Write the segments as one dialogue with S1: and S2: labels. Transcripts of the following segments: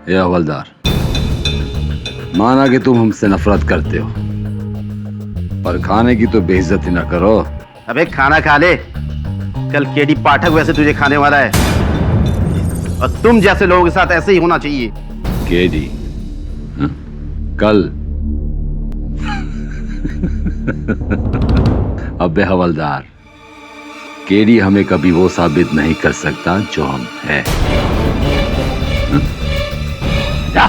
S1: ये हवलदार, माना कि तुम हमसे नफरत करते हो, पर खाने की तो बेइज्जती ना करो।
S2: अबे खाना खा ले, कल केडी पाठक वैसे तुझे खाने वाला है, और तुम जैसे लोगों के साथ ऐसे ही होना चाहिए।
S1: केडी कल? अबे हवलदार, केडी हमें कभी वो साबित नहीं कर सकता जो हम हैं। जा।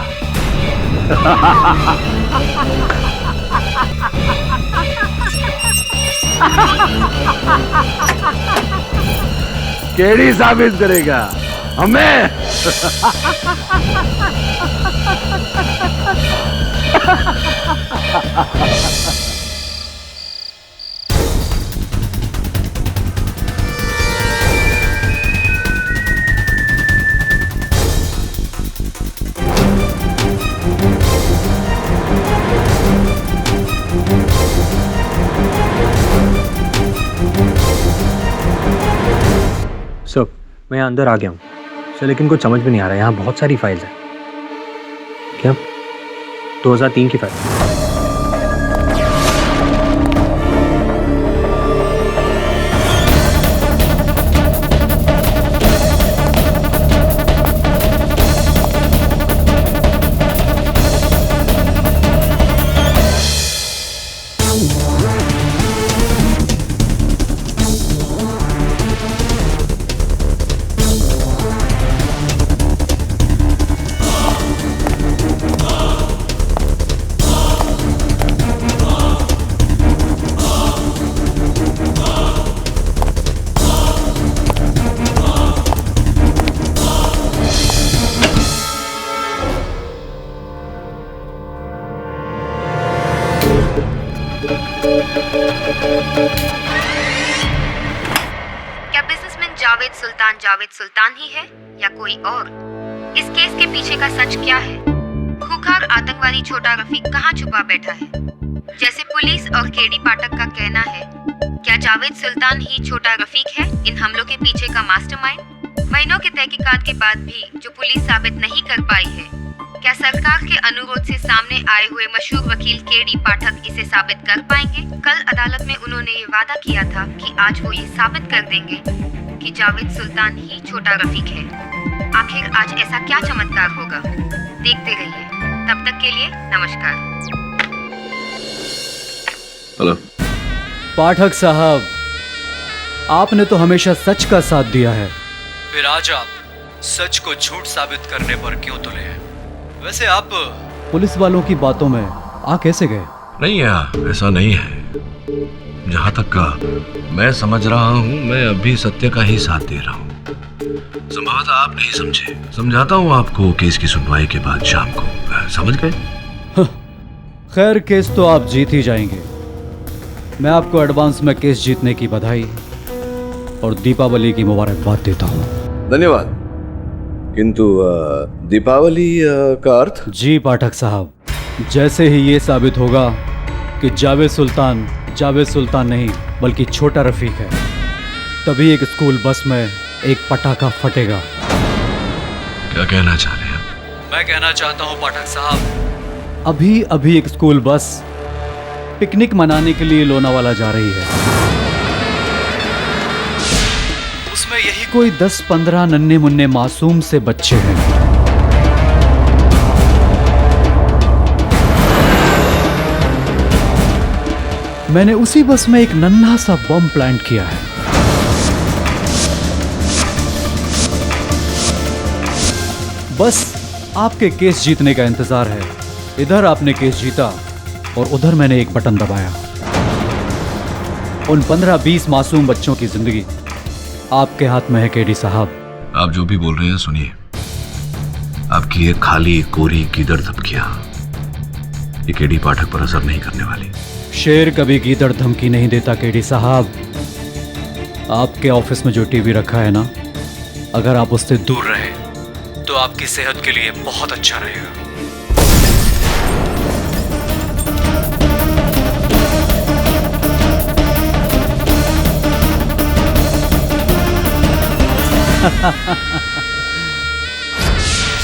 S1: केडी साबित करेगा हमें।
S3: सर, मैं यहाँ अंदर आ गया हूँ सर, लेकिन कुछ समझ में नहीं आ रहा है। यहाँ बहुत सारी फाइल्स हैं। क्या 2003 की फाइल?
S4: क्या बिजनेसमैन जावेद सुल्तान ही है या कोई और? इस केस के पीछे का सच क्या है? खूंखार आतंकवादी छोटा रफीक कहाँ छुपा बैठा है? जैसे पुलिस और केडी पाठक का कहना है, क्या जावेद सुल्तान ही छोटा रफीक है इन हमलों के पीछे का मास्टरमाइंड? महीनों के तहकीकात के बाद भी जो पुलिस साबित नहीं कर पाई है, क्या सरकार के अनुरोध से सामने आए हुए मशहूर वकील केडी पाठक इसे साबित कर पाएंगे? कल अदालत में उन्होंने ये वादा किया था कि आज वो ये साबित कर देंगे कि जावेद सुल्तान ही छोटा रफीक है। आखिर आज ऐसा क्या चमत्कार होगा? देखते रहिए। तब तक के लिए नमस्कार।
S1: हेलो
S5: पाठक साहब, आपने तो हमेशा सच का साथ दिया है, फिर आज आप सच को झूठ साबित करने पर क्यों तुले हैं? वैसे आप पुलिस वालों की बातों में आ कैसे गए?
S6: नहीं यार, ऐसा नहीं है। जहाँ तक का मैं समझ रहा हूँ, मैं अभी सत्य का ही साथ दे रहा हूँ। संभवतः आप नहीं समझे, समझाता हूँ आपको केस की सुनवाई के बाद शाम को। समझ गए?
S5: खैर, केस तो आप जीत ही जाएंगे। मैं आपको एडवांस में केस जीतने की बधाई और दीपावली की मुबारकबाद देता हूँ।
S6: धन्यवाद। किंतु दीपावली का अर्थ?
S5: जी पाठक साहब, जैसे ही ये साबित होगा कि जावेद सुल्तान नहीं बल्कि छोटा रफीक है, तभी एक स्कूल बस में एक पटाखा फटेगा।
S6: क्या कहना चाह रहे हैं?
S5: मैं कहना चाहता हूँ पाठक साहब, अभी एक स्कूल बस पिकनिक मनाने के लिए लोनावाला जा रही है। उसमें यही कोई 10-15 नन्हे मुन्ने मासूम से बच्चे हैं। मैंने उसी बस में एक नन्हा सा बम प्लांट किया है। बस आपके केस जीतने का इंतजार है। इधर आपने केस जीता और उधर मैंने एक बटन दबाया। उन 15-20 मासूम बच्चों की जिंदगी आपके हाथ में है केडी साहब।
S6: आप जो भी बोल रहे हैं सुनिए, आपकी ये खाली कोरी गीदड़ धमकियां ये केडी पाठक पर असर नहीं करने वाली।
S5: शेर कभी गीदड़ धमकी नहीं देता केडी साहब। आपके ऑफिस में जो टीवी रखा है ना, अगर आप उससे दूर रहे तो आपकी सेहत के लिए बहुत अच्छा रहेगा।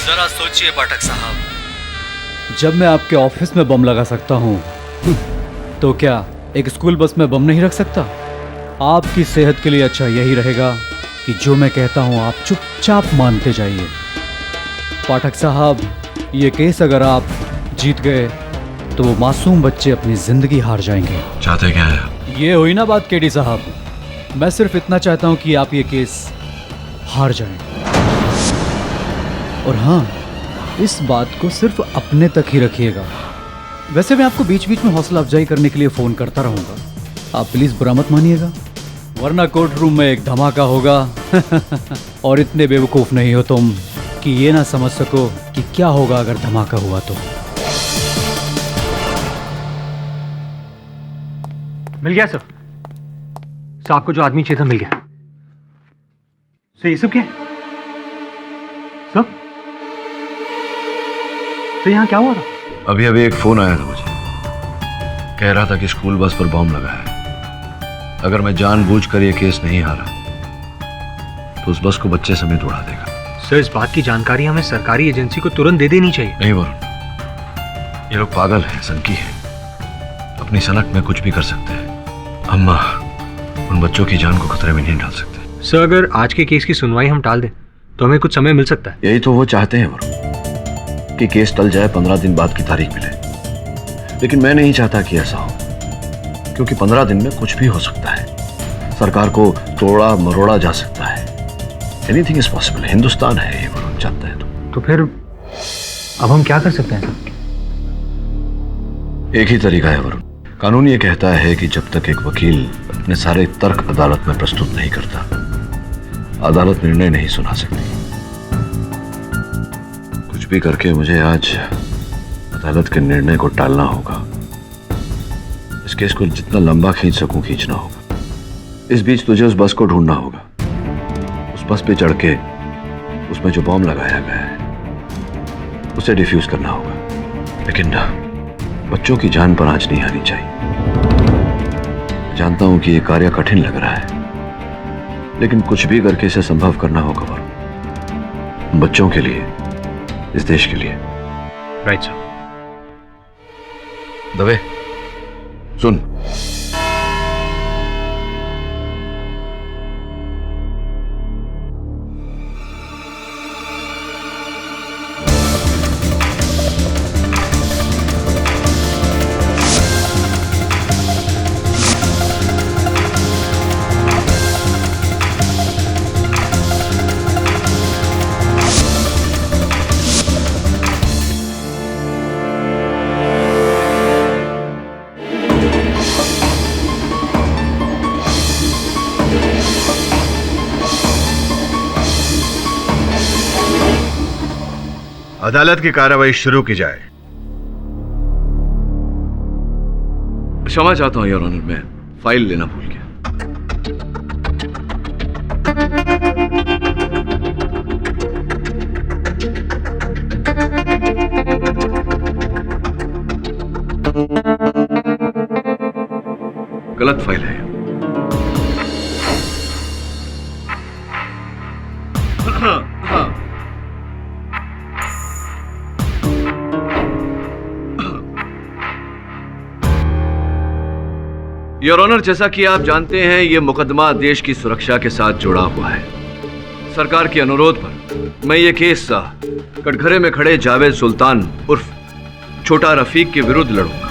S5: जरा सोचिए पाठक साहब, जब मैं आपके ऑफिस में बम लगा सकता हूं, तो क्या एक स्कूल बस में बम नहीं रख सकता? आपकी सेहत के लिए अच्छा यही रहेगा कि जो मैं कहता हूं आप चुपचाप मानते जाइए। पाठक साहब, ये केस अगर आप जीत गए तो वो मासूम बच्चे अपनी जिंदगी हार जाएंगे।
S6: चाहते क्या है?
S5: ये हुई ना बात केडी साहब, मैं सिर्फ इतना चाहता हूं कि आप ये केस हार जाएं। और हाँ, इस बात को सिर्फ अपने तक ही रखिएगा। वैसे मैं आपको बीच बीच में हौसला अफजाई करने के लिए फोन करता रहूंगा, आप प्लीज बुरा मत मानिएगा, वरना कोर्ट रूम में एक धमाका होगा। और इतने बेवकूफ नहीं हो तुम कि ये ना समझ सको कि क्या होगा अगर धमाका हुआ तो।
S3: मिल गया सर, आपको जो आदमी चाहिए था मिल गया। सर ये सब क्या है? सर यहाँ क्या हुआ था?
S6: अभी अभी एक फोन आया था मुझे, कह रहा था कि स्कूल बस पर बम लगा है। अगर मैं जानबूझकर ये केस नहीं हारा तो उस बस को बच्चे समेत उड़ा देगा।
S3: सर इस बात की जानकारी हमें सरकारी एजेंसी को तुरंत दे देनी चाहिए।
S6: नहीं वरुण, ये लोग पागल हैं, सनकी हैं, अपनी सनक में कुछ भी कर सकते हैं। हम उन बच्चों की जान को खतरे में नहीं डाल सकते।
S3: सर अगर आज के केस की सुनवाई हम टाल दें तो हमें कुछ समय मिल सकता है।
S6: यही तो वो चाहते हैं वरुण, कि केस टल जाए, 15 दिन बाद की तारीख मिले। लेकिन मैं नहीं चाहता कि ऐसा हो, क्योंकि 15 दिन में कुछ भी हो सकता है। सरकार को तोड़ा मरोड़ा जा सकता है। Anything is possible. हिंदुस्तान है ये, वरुण, चाहता है
S3: तो फिर अब हम क्या कर सकते हैं सर?
S6: एक ही तरीका है वरुण। कानून ये कहता है कि जब तक एक वकील अपने सारे तर्क अदालत में प्रस्तुत नहीं करता, अदालत निर्णय नहीं सुना सकती। कुछ भी करके मुझे आज अदालत के निर्णय को टालना होगा। इस केस को जितना लंबा खींच सकूं खींचना होगा। इस बीच तुझे उस बस को ढूंढना होगा। उस बस पे चढ़ के उसमें जो बॉम्ब लगाया गया है उसे डिफ्यूज करना होगा। लेकिन बच्चों की जान पर आंच नहीं आनी चाहिए। जानता हूं कि यह कार्य कठिन लग रहा है, लेकिन कुछ भी करके इसे संभव करना होगा वरुण, बच्चों के लिए, इस देश के लिए।
S3: Right sir.
S6: दवे सुन,
S7: अदालत की कार्रवाई शुरू की जाए।
S6: क्षमा चाहता हूं योर ऑनर, मैं फाइल लेना भूल गया। गलत फाइल है। योर ऑनर, जैसा कि आप जानते हैं, यह मुकदमा देश की सुरक्षा के साथ जुड़ा हुआ है। सरकार के अनुरोध पर मैं ये केस कटघरे में खड़े जावेद सुल्तान उर्फ छोटा रफीक के विरुद्ध लड़ूंगा,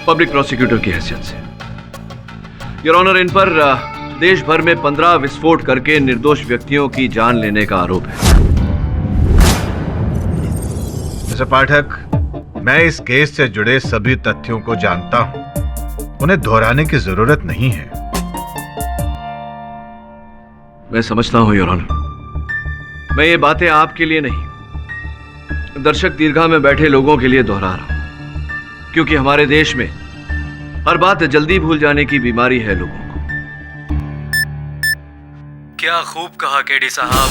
S6: पब्लिक प्रोसिक्यूटर की हैसियत से। योर ऑनर, इन पर देश भर में 15 विस्फोट करके निर्दोष व्यक्तियों की जान लेने का आरोप है।
S7: मिस्टर पाठक, मैं इस केस से जुड़े सभी तथ्यों को जानता हूं, उन्हें दोहराने की जरूरत नहीं है।
S6: मैं समझता हूं योर ऑनर, मैं ये बातें आपके लिए नहीं, दर्शक दीर्घा में बैठे लोगों के लिए दोहरा रहा हूं, क्योंकि हमारे देश में हर बात जल्दी भूल जाने की बीमारी है लोगों को।
S5: क्या खूब कहा केडी साहब।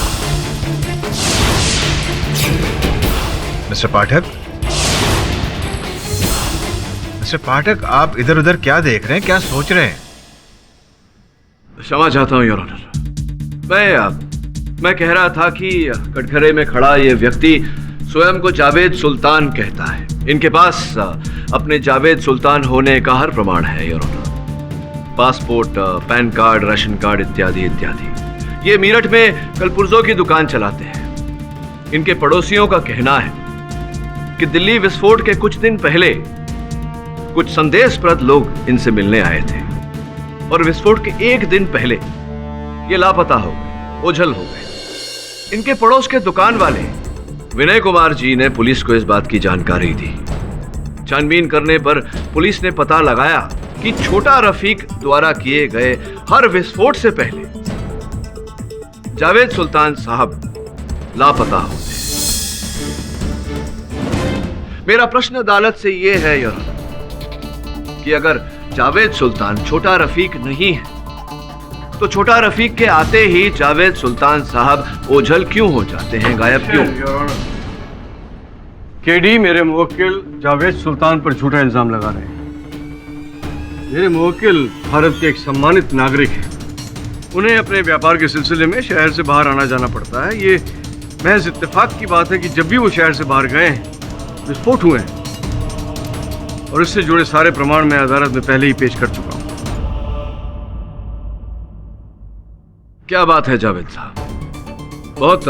S7: मिस्टर पाठक, आप इधर उधर क्या देख रहे हैं, क्या सोच रहे हैं?
S6: क्षमा चाहता हूं योर ऑनर, मैं कह रहा था कि कटघरे में खड़ा ये व्यक्ति स्वयं को जावेद सुल्तान कहता है। इनके पास अपने जावेद सुल्तान होने का हर प्रमाण है your honour. Passport, PAN card, ration card इत्यादि इत्यादि। ये मीरठ में कलपुर्जों की दुकान चलाते हैं। इनके पड़ोसियों का कहना है कि दिल्ली विस्फोट के कुछ दिन पहले कुछ संदेशप्रद लोग इनसे मिलने आए थे और विस्फोट के एक दिन पहले ये लापता हो गए, ओझल हो गए। इनके पड़ोस के दुकान वाले विनय कुमार जी ने पुलिस को इस बात की जानकारी दी। छानबीन करने पर पुलिस ने पता लगाया कि छोटा रफीक द्वारा किए गए हर विस्फोट से पहले जावेद सुल्तान साहब लापता होते। मेरा प्रश्न अदालत से यह है यार कि अगर जावेद सुल्तान छोटा रफीक नहीं है तो छोटा रफीक के आते ही जावेद सुल्तान साहब ओझल क्यों हो जाते हैं, गायब क्यों?
S8: केडी मेरे मुवक्किल जावेद सुल्तान पर झूठा इल्जाम लगा रहे हैं। मेरे मुवक्किल भारत के एक सम्मानित नागरिक हैं। उन्हें अपने व्यापार के सिलसिले में शहर से बाहर आना जाना पड़ता है। ये महज इत्तेफाक की बात है कि जब भी वो शहर से बाहर गए हैं विस्फोट हुए हैं और इससे जुड़े सारे प्रमाण मैं अदालत में पहले ही पेश कर चुका हूं।
S6: क्या बात है जावेद साहब, बहुत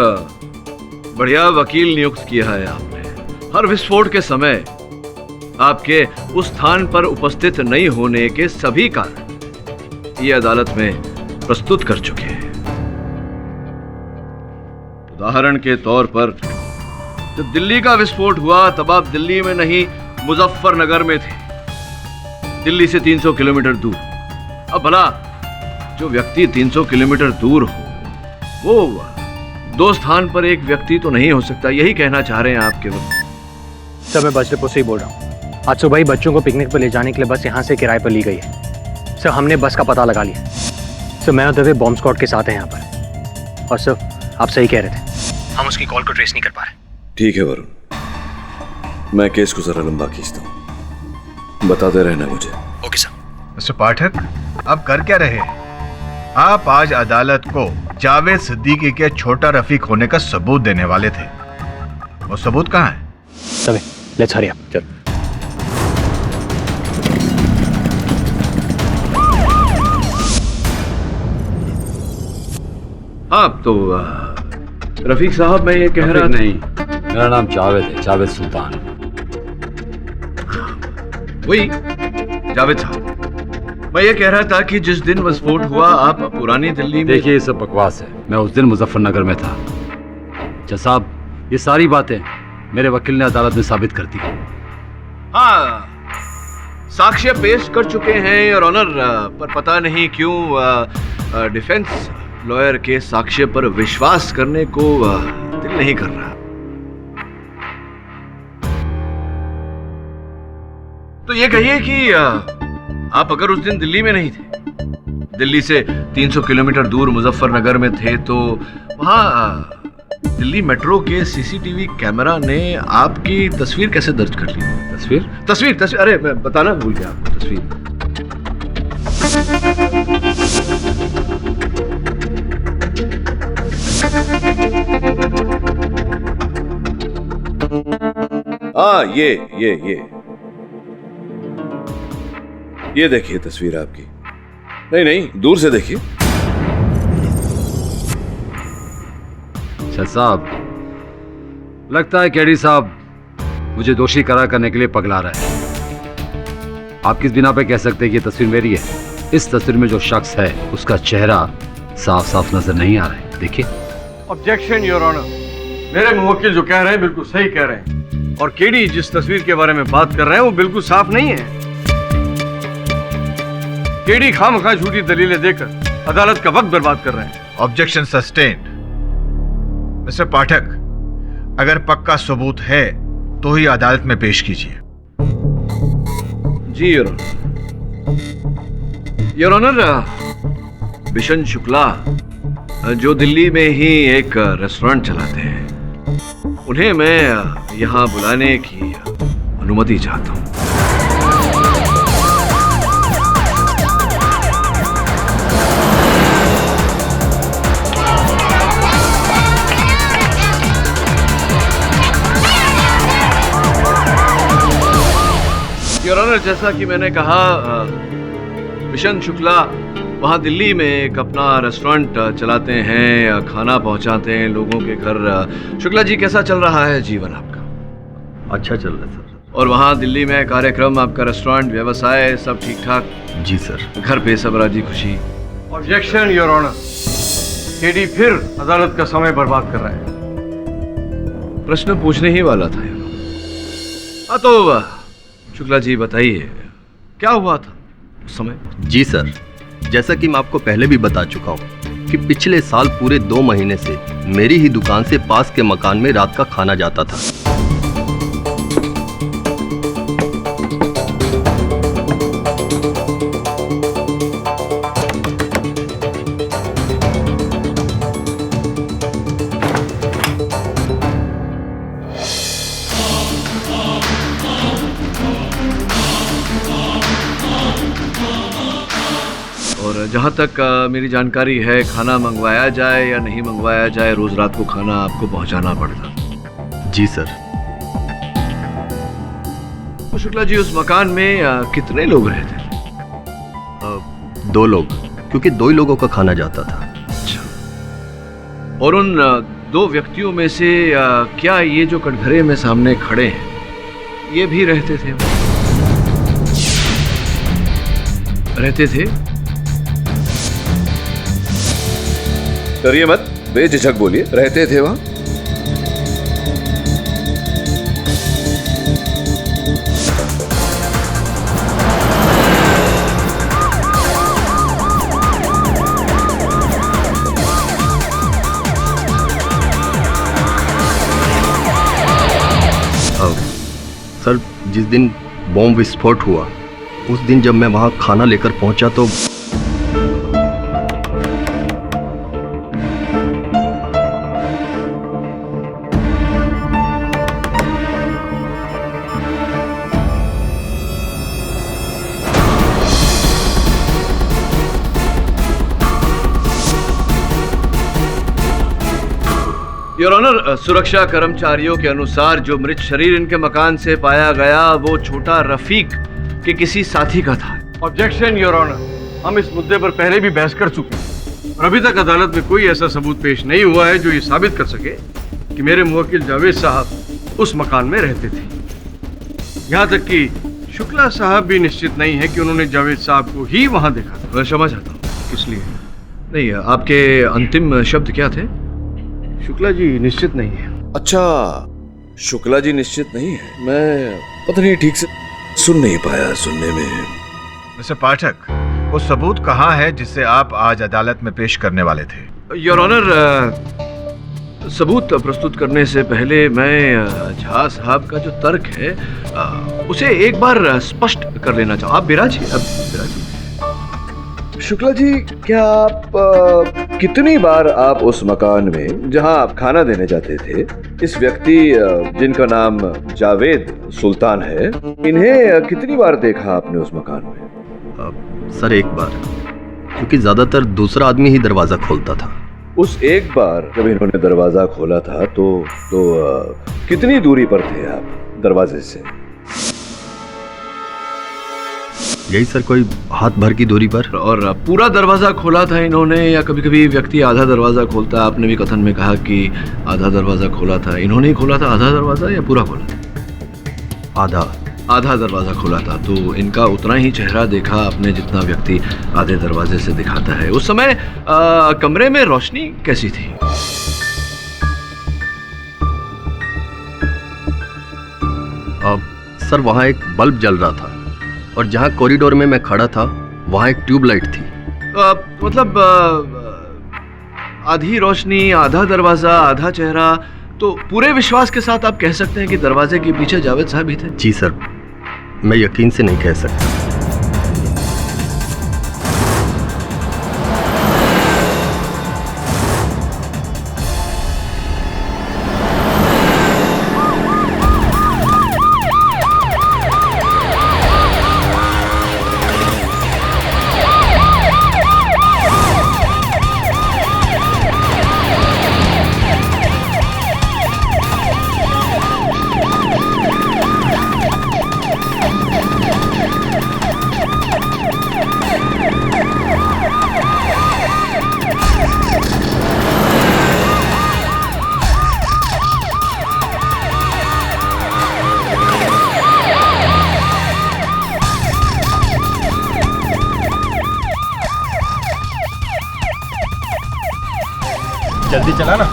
S6: बढ़िया वकील नियुक्त किया है आपने। हर विस्फोट के समय आपके उस स्थान पर उपस्थित नहीं होने के सभी कारण ये अदालत में प्रस्तुत कर चुके हैं। उदाहरण के तौर पर जब दिल्ली का विस्फोट हुआ तब आप दिल्ली में नहीं मुजफ्फरनगर में थे, दिल्ली से 300 किलोमीटर दूर। अब भला जो व्यक्ति 300 किलोमीटर दूर हो वो दो स्थान पर एक व्यक्ति तो नहीं हो सकता, यही कहना चाह रहे हैं आप केवल?
S3: सर मैं बस डिपो से ही बोल रहा हूँ। आज सुबह ही बच्चों को पिकनिक पर ले जाने के लिए बस यहाँ से किराए पर ली गई है। सर हमने बस का पता लगा लिया। सर मैं और दवे बॉम्ब स्क्वाड के साथ हैं यहाँ पर। और सर आप सही कह रहे थे, हम उसकी कॉल को ट्रेस नहीं कर पा रहे।
S6: ठीक है वरुण, मैं केस को जरा लंबा खींचता हूँ, बताते रहना मुझे।
S3: Okay sir.
S7: मिस्टर पाठक, आप कर क्या रहे हैं? आप आज अदालत को जावेद सिद्दीकी के छोटा रफीक होने का सबूत देने वाले थे। वो सबूत कहाँ है?
S3: Dave let's hurry up. चल।
S6: हाँ तो रफीक साहब मैं ये कह रहा
S1: नहीं, मेरा नाम जावेद है, जावेद सुल्तान।
S6: वही जावेद साहब, मैं ये कह रहा था कि जिस दिन विस्फोट हुआ आप पुरानी दिल्ली में।
S1: देखिए ये सब बकवास है। मैं उस दिन मुजफ्फरनगर में था। जज साहब ये सारी बातें मेरे वकील ने अदालत में साबित कर दी।
S6: हाँ, साक्ष्य पेश कर चुके हैं और ऑनर, पर पता नहीं क्यों डिफेंस लॉयर के साक्ष्य पर विश्वास करने को दिल नहीं कर रहा। तो ये कहिए कि आप अगर उस दिन दिल्ली में नहीं थे, दिल्ली से 300 किलोमीटर दूर मुजफ्फरनगर में थे, तो वहां दिल्ली मेट्रो के सीसीटीवी कैमरा ने आपकी तस्वीर कैसे दर्ज कर ली? तस्वीर अरे मैं बताना भूल गया आपको। तस्वीर हाँ, ये देखिए तस्वीर आपकी। नहीं, दूर से देखिए।
S1: जज साहब लगता है केडी साहब मुझे दोषी करार करने के लिए पगला रहा है। आप किस बिना पे कह सकते हैं कि ये तस्वीर मेरी है? इस तस्वीर में जो शख्स है उसका चेहरा साफ साफ नजर नहीं आ रहा है। देखिए।
S8: ऑब्जेक्शन योर ऑनर, मेरे मुवक्किल जो कह रहे हैं बिल्कुल सही कह रहे हैं और केडी जिस तस्वीर के बारे में बात कर रहे हैं वो बिल्कुल साफ नहीं है। केडी खामखा झूठी दलीलें देकर अदालत का वक्त बर्बाद कर रहे हैं।
S7: Objection sustained. मिस्टर पाठक, अगर पक्का सबूत है तो ही अदालत में पेश कीजिए।
S6: जी योर ऑनर, बिशन शुक्ला जो दिल्ली में ही एक रेस्टोरेंट चलाते हैं, उन्हें मैं यहाँ बुलाने की अनुमति चाहता हूँ।
S8: ऑनर, जैसा कि मैंने कहा, मिशन शुक्ला वहाँ दिल्ली में एक अपना रेस्टोरेंट चलाते हैं, खाना पहुँचाते हैं लोगों के घर। शुक्ला जी, कैसा चल रहा है जीवन आपका?
S2: अच्छा चल रहा है सर।
S8: और वहाँ दिल्ली में कार्यक्रम, आपका रेस्टोरेंट, व्यवसाय सब ठीक ठाक?
S2: जी सर।
S8: घर पे सब राजी खुशी? ऑब्जेक्शन योर ऑनर, केडी फिर अदालत का समय बर्बाद कर रहा है। प्रश्न पूछने ही वाला था यार। हाँ तो शुक्ला जी बताइए, क्या हुआ था उस समय?
S9: जी सर, जैसा कि मैं आपको पहले भी बता चुका हूँ कि पिछले साल पूरे 2 महीने से मेरी ही दुकान से पास के मकान में रात का खाना जाता था।
S8: और जहाँ तक मेरी जानकारी है, खाना मंगवाया जाए या नहीं मंगवाया जाए, रोज रात को खाना आपको पहुँचाना पड़ता।
S9: जी सर।
S8: तो शुक्ला जी, उस मकान में कितने लोग रहते थे?
S9: 2 लोग, क्योंकि 2 ही लोगों का खाना जाता था।
S8: अच्छा। और उन 2 व्यक्तियों में से क्या ये जो कटघरे में सामने खड़े हैं, ये भी रहते थे? रहते थे?
S6: डरिए मत, बेझिझक बोलिए, रहते थे वहां?
S9: सर, जिस दिन बॉम्ब विस्फोट हुआ, उस दिन जब मैं वहां खाना लेकर पहुंचा तो
S8: योर ऑनर, सुरक्षा कर्मचारियों के अनुसार जो मृत शरीर इनके मकान से पाया गया, वो छोटा रफीक के किसी साथी का था। ऑब्जेक्शन योर ऑनर, हम इस मुद्दे पर पहले भी बहस कर चुके हैं और अभी तक अदालत में कोई ऐसा सबूत पेश नहीं हुआ है जो ये साबित कर सके कि मेरे मुवक्किल जावेद साहब उस मकान में रहते थे। यहाँ तक कि शुक्ला साहब भी निश्चित नहीं है कि उन्होंने जावेद साहब को ही वहां देखा था। मैं समझ आता हूँ किस लिए। नहीं, आपके अंतिम शब्द क्या थे? शुक्ला जी निश्चित नहीं है।
S6: अच्छा, शुक्ला जी निश्चित नहीं है। मैं पता नहीं ठीक से सुन नहीं पाया। सुनने में
S7: मिस्टर पाठक, वो सबूत कहाँ है जिसे आप आज अदालत में पेश करने वाले थे?
S8: योर ऑनर, सबूत प्रस्तुत करने से पहले मैं झा साहब का जो तर्क है उसे एक बार स्पष्ट कर लेना चाहूँ। आप बिराजिए, अब बिराजिए।
S6: शुक्ला जी, क्या आप कितनी बार आप उस मकान में जहां आप खाना देने जाते थे, इस व्यक्ति जिनका नाम जावेद सुल्तान है, इन्हें कितनी बार देखा आपने उस मकान में?
S9: सर, 1 बार, क्योंकि ज्यादातर दूसरा आदमी ही दरवाजा खोलता था।
S6: उस एक बार जब इन्होंने दरवाजा खोला था तो कितनी दूरी पर थे आप दरवाजे से?
S9: यही सर, कोई हाथ भर की दूरी पर।
S8: और पूरा दरवाजा खोला था इन्होंने, या कभी कभी व्यक्ति आधा दरवाजा खोलता? आपने भी कथन में कहा कि आधा दरवाजा खोला था। इन्होंने ही खोला था आधा दरवाजा या पूरा खोला था? आधा दरवाजा खोला था। तो इनका उतना ही चेहरा देखा आपने जितना व्यक्ति आधे दरवाजे से दिखाता है। उस समय कमरे में रोशनी कैसी थी?
S9: सर, वहाँ एक बल्ब जल रहा था और जहाँ कॉरिडोर में मैं खड़ा था वहाँ एक ट्यूबलाइट थी।
S8: मतलब आधी रोशनी, आधा दरवाजा, आधा चेहरा। तो पूरे विश्वास के साथ आप कह सकते हैं कि दरवाजे के पीछे जावेद साहब ही थे?
S9: जी सर, मैं यकीन से नहीं कह सकता।
S7: जल्दी चला ना।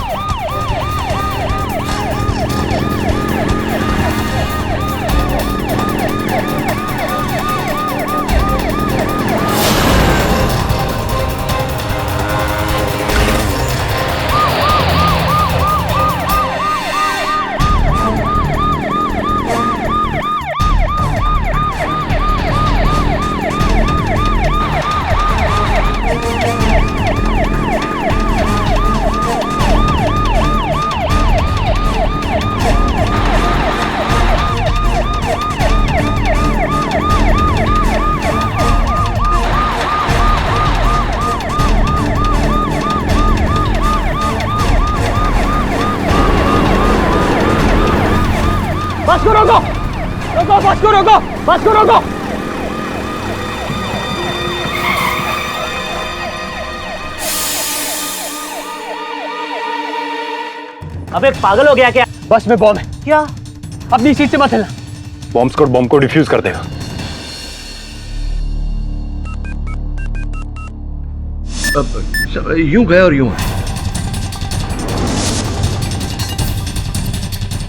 S3: बस को रोको, रोको, बस को रोको, बस को रोको। अब एक पागल हो गया क्या? बस में बॉम्ब है। क्या? अपनी सीट से मत हिलना। बॉम्ब स्क्वाड बॉम्ब को डिफ्यूज कर देगा।
S6: यूं गए और यूं आए।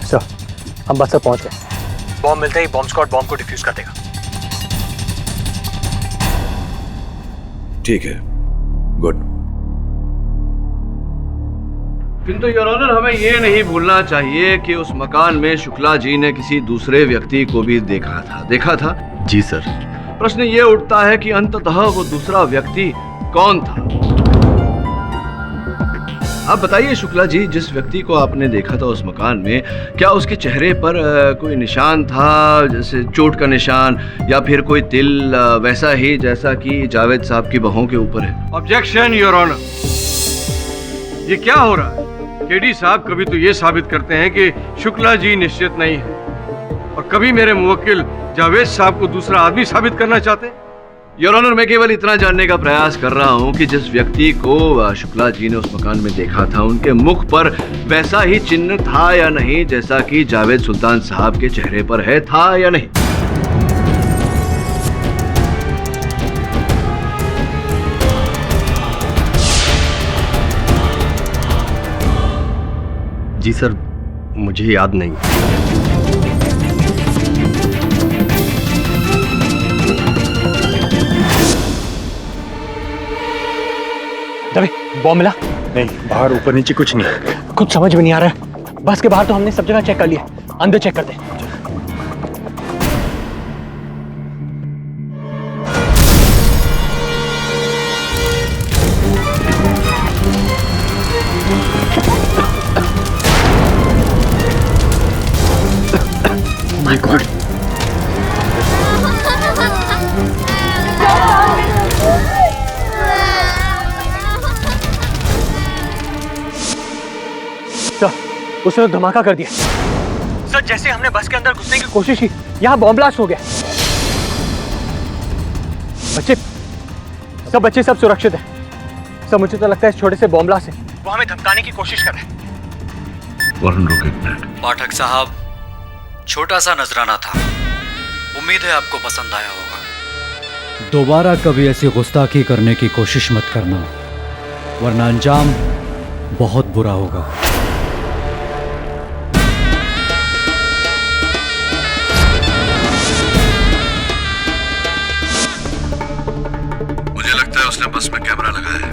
S3: सर, हम बस तक पहुंच गए। बॉम्ब मिलते ही बॉम्ब स्क्वाड बॉम्ब को डिफ्यूज कर देगा।
S6: ठीक है, गुड।
S8: किंतु योर ऑनर, हमें ये नहीं भूलना चाहिए कि उस मकान में शुक्ला जी ने किसी दूसरे व्यक्ति को भी देखा था।
S9: जी सर।
S8: प्रश्न ये उठता है कि अंततः वो दूसरा व्यक्ति कौन था? आप बताइए शुक्ला जी, जिस व्यक्ति को आपने देखा था उस मकान में, क्या उसके चेहरे पर कोई निशान था, जैसे चोट का निशान या फिर कोई तिल, वैसा ही जैसा कि जावेद साहब की बाहों के ऊपर है? ऑब्जेक्शन योर ऑनर, ये क्या हो रहा है? केडी साहब कभी तो ये साबित करते हैं कि शुक्ला जी निश्चित नहीं है, और कभी मेरे मुवक्किल जावेद साहब को दूसरा आदमी साबित करना चाहते हैं। योर ऑनर, मैं केवल इतना जानने का प्रयास कर रहा हूं कि जिस व्यक्ति को शुक्ला जी ने उस मकान में देखा था, उनके मुख पर वैसा ही चिन्ह था या नहीं जैसा कि जावेद सुल्तान साहब के चेहरे पर है, था या नहीं?
S9: जी सर, मुझे याद नहीं।
S3: दबे, बॉम्ब मिला? नहीं, बाहर ऊपर नीचे कुछ नहीं। कुछ समझ में नहीं आ रहा है। बस के बाहर तो हमने सब जगह चेक कर लिया, अंदर चेक कर दे। My God. सर, उसने तो धमाका कर दिया। सर, जैसे हमने बस के अंदर घुसने की कोशिश की, यहाँ बॉम्ब ब्लास्ट हो गया। बच्चे, सब बच्चे सब सुरक्षित हैं। सर, मुझे तो लगता है इस छोटे से बॉम्ब ब्लास्ट से वो हमें धमकाने की कोशिश कर रहे हैं।
S6: वरुण, रुक एक मिनट।
S5: पाठक साहब, छोटा सा नजराना था, उम्मीद है आपको पसंद आया होगा। दोबारा कभी ऐसी गुस्ताखी करने की कोशिश मत करना, वरना अंजाम बहुत बुरा होगा।
S6: मुझे लगता है उसने बस में कैमरा लगाया है।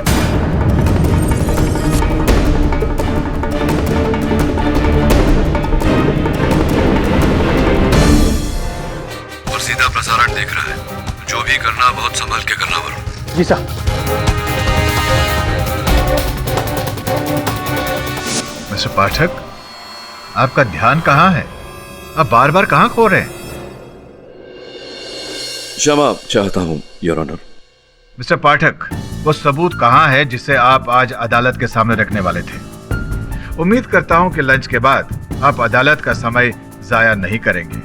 S6: और सीधा प्रसारण देख रहा है। जो भी करना बहुत संभाल के करना वरुण।
S3: जी सर।
S7: मिस्टर पाठक, आपका ध्यान कहाँ है? आप बार बार कहाँ खो रहे हैं?
S6: क्षमा चाहता हूं योर ऑनर।
S7: मिस्टर पाठक, वो सबूत कहाँ है जिसे आप आज अदालत के सामने रखने वाले थे? उम्मीद करता हूं कि लंच के बाद आप अदालत का समय जाया नहीं करेंगे।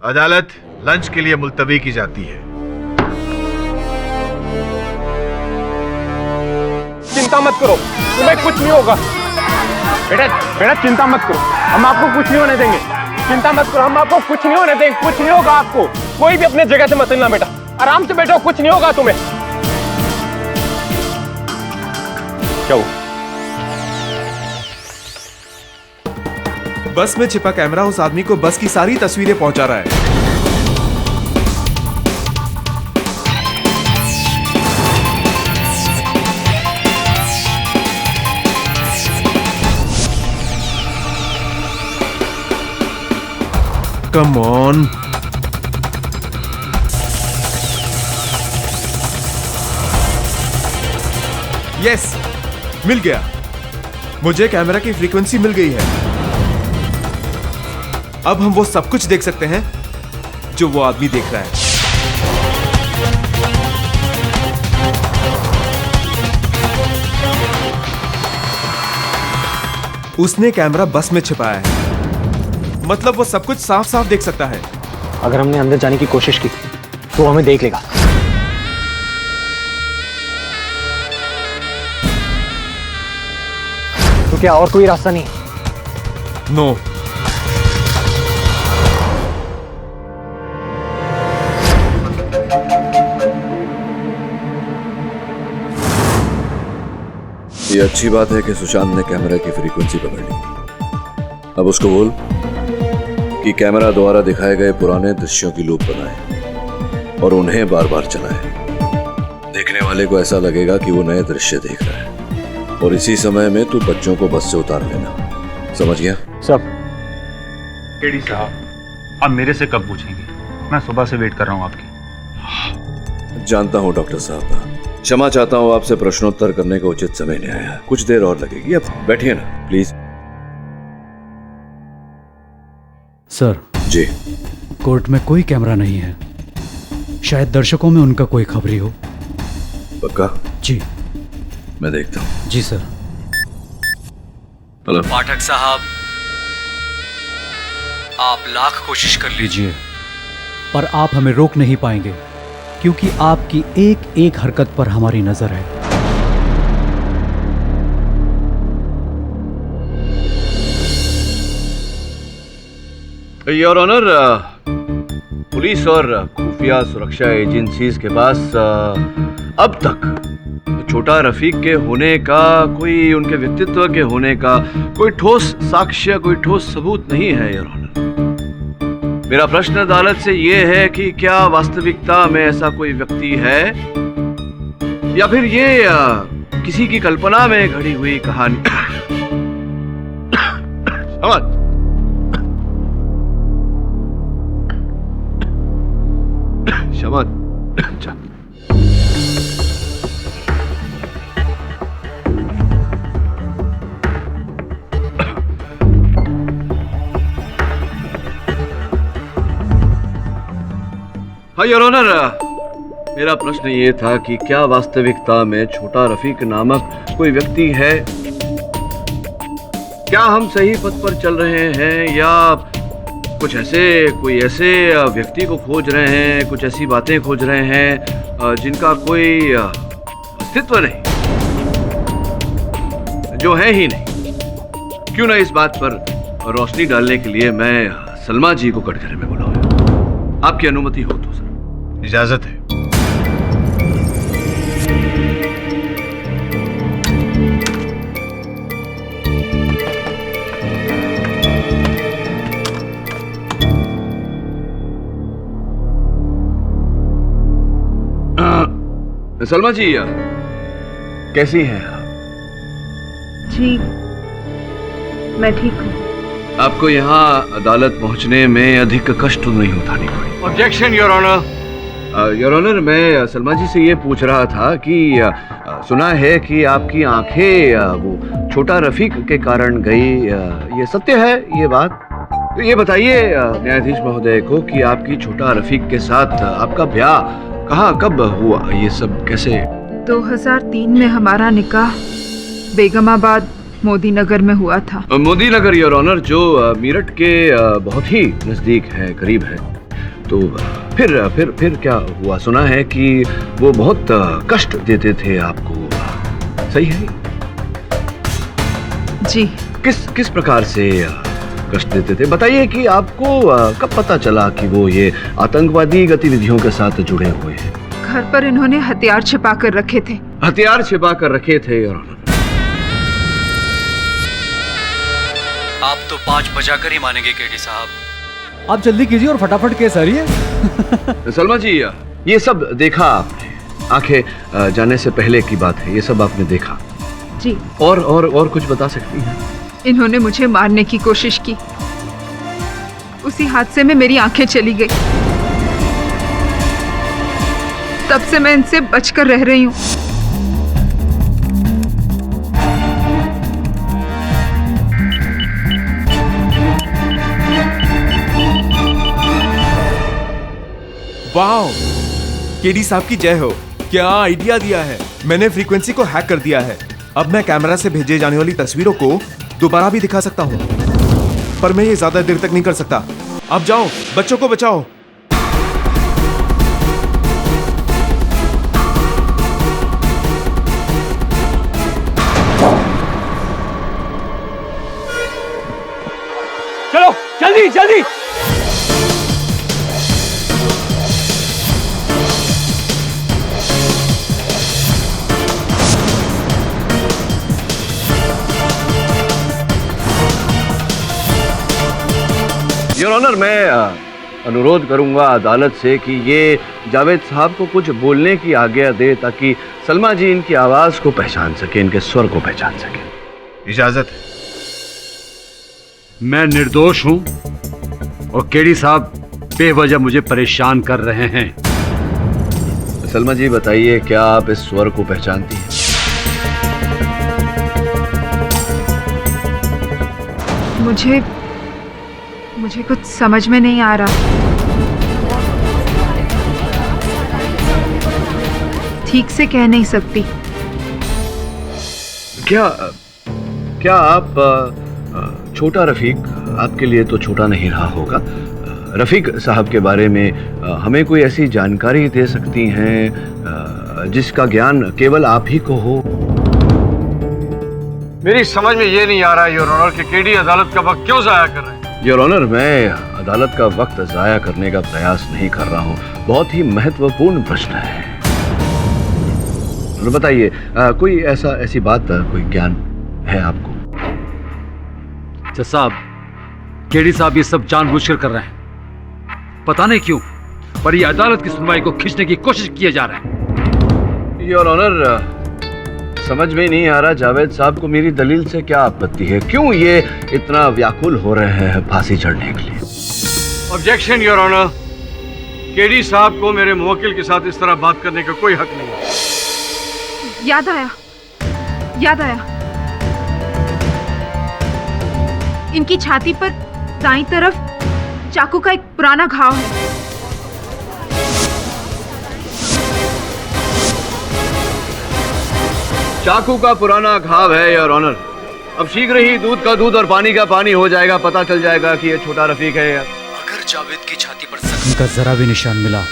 S7: अदालत लंच के लिए मुलतवी की जाती है।
S10: चिंता मत करो, तुम्हें कुछ नहीं होगा। बेटा चिंता मत करो, हम आपको कुछ नहीं होने देंगे। चिंता मत करो, हम आपको कुछ नहीं होने देंगे। कुछ नहीं होगा आपको। कोई भी अपने जगह से मत हिलना बेटा, आराम से बैठो, कुछ नहीं होगा तुम्हें। क्या हुआ?
S11: बस में छिपा कैमरा उस आदमी को बस की सारी तस्वीरें पहुंचा रहा है। Come on. यस, मिल गया। मुझे कैमरा की फ्रीक्वेंसी मिल गई है। अब हम वो सब कुछ देख सकते हैं जो वो आदमी देख रहा है। उसने कैमरा बस में छिपाया है, मतलब वो सब कुछ साफ साफ देख सकता है।
S3: अगर हमने अंदर जाने की कोशिश की तो वो हमें देख लेगा। तो क्या और कोई रास्ता नहीं?
S11: नो।
S6: ये अच्छी बात है कि सुशांत ने कैमरा की फ्रीक्वेंसी पकड़ ली। अब उसको बोल कि कैमरा द्वारा दिखाए गए पुराने दृश्यों की लूप बनाए और उन्हें बार बार चलाए। देखने वाले को ऐसा लगेगा कि वो नए दृश्य देख रहा है। और इसी समय में तू बच्चों को बस से उतार लेना, समझ गया?
S3: सब
S10: केडी साहब, आप मेरे से कब पूछेंगे? मैं सुबह से वेट कर रहा हूँ आपकी।
S6: जानता हूँ डॉक्टर साहब, क्षमा चाहता हूँ, आपसे प्रश्नोत्तर करने का उचित समय नहीं आया। कुछ देर और लगेगी, अब बैठिए ना प्लीज।
S5: Sir
S6: ji.
S5: कोर्ट में कोई कैमरा नहीं है, शायद दर्शकों में उनका कोई खबरी हो।
S6: पक्का?
S5: जी
S6: मैं देखता हूँ।
S5: जी सर।
S6: हेलो
S5: पाठक साहब, आप लाख कोशिश कर लीजिए पर आप हमें रोक नहीं पाएंगे, क्योंकि आपकी एक एक हरकत पर हमारी नजर है।
S9: योर ऑनर, पुलिस और खुफिया सुरक्षा एजेंसीज के पास अब तक छोटा रफीक के होने का, कोई उनके व्यक्तित्व के होने का कोई ठोस साक्ष्य, कोई ठोस सबूत नहीं है योर ऑनर। मेरा प्रश्न अदालत से यह है कि क्या वास्तविकता में ऐसा कोई व्यक्ति है या फिर ये किसी की कल्पना में घड़ी हुई कहानी? समझ? समझ? अच्छा। हाँ योर ऑनर, मेरा प्रश्न ये था कि क्या वास्तविकता में छोटा रफीक नामक कोई व्यक्ति है? क्या हम सही पथ पर चल रहे हैं या कुछ कोई ऐसे व्यक्ति को खोज रहे हैं, कुछ ऐसी बातें खोज रहे हैं जिनका कोई अस्तित्व नहीं, जो है ही नहीं? क्यों ना इस बात पर रोशनी डालने के लिए मैं सलमा जी को कटघरे में बुलाऊं? आपकी अनुमति हो तो सर।
S7: इजाजत है।
S9: सलमा जी, कैसी हैं आप?
S12: जी मैं ठीक हूँ।
S9: आपको यहाँ अदालत पहुँचने में अधिक कष्ट तो नहीं उठानी पड़ी?
S8: Objection your honour.
S9: Your honour, मैं सलमा जी से ये पूछ रहा था कि सुना है कि आपकी आंखें वो छोटा रफीक के कारण गई, ये सत्य है ये बात? तो ये बताइए न्यायाधीश महोदय को कि आपकी छोटा रफीक के साथ आपका ब्याह कहाँ कब हुआ, ये सब कैसे?
S12: 2003 में हमारा निकाह बेगमाबाद मोदी नगर में हुआ था।
S9: मोदी नगर योर ऑनर, जो मीरठ के बहुत ही नजदीक है, करीब है। तो फिर क्या हुआ? सुना है कि वो बहुत कष्ट देते थे आपको, सही है?
S12: जी।
S9: किस प्रकार से कष्ट देते थे? बताइए कि आपको कब पता चला कि वो ये आतंकवादी गतिविधियों के साथ जुड़े हुए हैं?
S12: घर पर इन्होंने हथियार छिपा कर रखे थे।
S9: हथियार छिपा कर रखे थे योर ऑनर?
S5: आप तो 5 बजाकर ही मानेंगे केडी साहब। आप जल्दी कीजिए और फटाफट केस हरिए।
S9: सलमा जी, ये सब देखा आपने, आंखें जाने से पहले की बात है, ये सब आपने देखा
S12: जी।
S9: और कुछ बता सकती हैं?
S12: इन्होंने मुझे मारने की कोशिश की, उसी हादसे में मेरी आंखें चली गई। तब से मैं इनसे बचकर रह रही हूँ।
S11: वाह, केडी साहब की जय हो। क्या आइडिया दिया है। मैंने फ्रीक्वेंसी को हैक कर दिया है। अब मैं कैमरा से भेजे जाने वाली तस्वीरों को दोबारा भी दिखा सकता हूँ, पर मैं ये ज्यादा देर तक नहीं कर सकता। अब जाओ, बच्चों को बचाओ।
S8: चलो जल्दी जल्दी।
S9: योर ऑनर, मैं अनुरोध करूंगा अदालत से कि ये जावेद साहब को कुछ बोलने की आज्ञा दे, ताकि सलमा जी इनकी आवाज को पहचान सके, इनके स्वर को पहचान सके।
S7: इजाजत है।
S1: मैं निर्दोष हूं और केडी साहब बेवजह मुझे परेशान कर रहे हैं।
S9: सलमा जी बताइए, क्या आप इस स्वर को पहचानती हैं?
S12: मुझे कुछ समझ में नहीं आ रहा। ठीक से कह नहीं सकती।
S9: क्या आप छोटा रफीक, आपके लिए तो छोटा नहीं रहा होगा, रफीक साहब के बारे में हमें कोई ऐसी जानकारी दे सकती हैं जिसका ज्ञान केवल आप ही को हो?
S8: मेरी समझ में ये नहीं आ रहा योर ऑनर कि केडी अदालत का वक्त क्यों जाया कर रहे हैं।
S9: योर ऑनर, मैं अदालत का वक्त जाया करने का प्रयास नहीं कर रहा हूँ। बहुत ही महत्वपूर्ण प्रश्न है। बताइए, कोई ऐसी बात, कोई ज्ञान है आपको?
S1: जज साहब, केडी साहब ये सब जानबूझकर कर रहे हैं। पता नहीं क्यों, पर ये अदालत की सुनवाई को खींचने की कोशिश किए जा रहे हैं।
S9: योर ऑनर, समझ में नहीं आ रहा जावेद साहब को मेरी दलील से क्या आपत्ति है। क्यों ये इतना व्याकुल हो रहे हैं फांसी चढ़ने के लिए?
S8: ऑब्जेक्शन योर ऑनर, केडी साहब को मेरे मुवक्किल के साथ इस तरह बात करने का कोई हक नहीं है।
S12: याद आया। इनकी छाती पर दाईं तरफ चाकू का एक पुराना घाव है।
S9: चाकू का पुराना घाव है योर ऑनर। अब शीघ्र ही दूध का दूध और पानी का पानी हो जाएगा, पता चल जाएगा कि ये छोटा रफीक है।
S5: अगर जावेद की छाती पर जख्म का जरा भी निशान मिला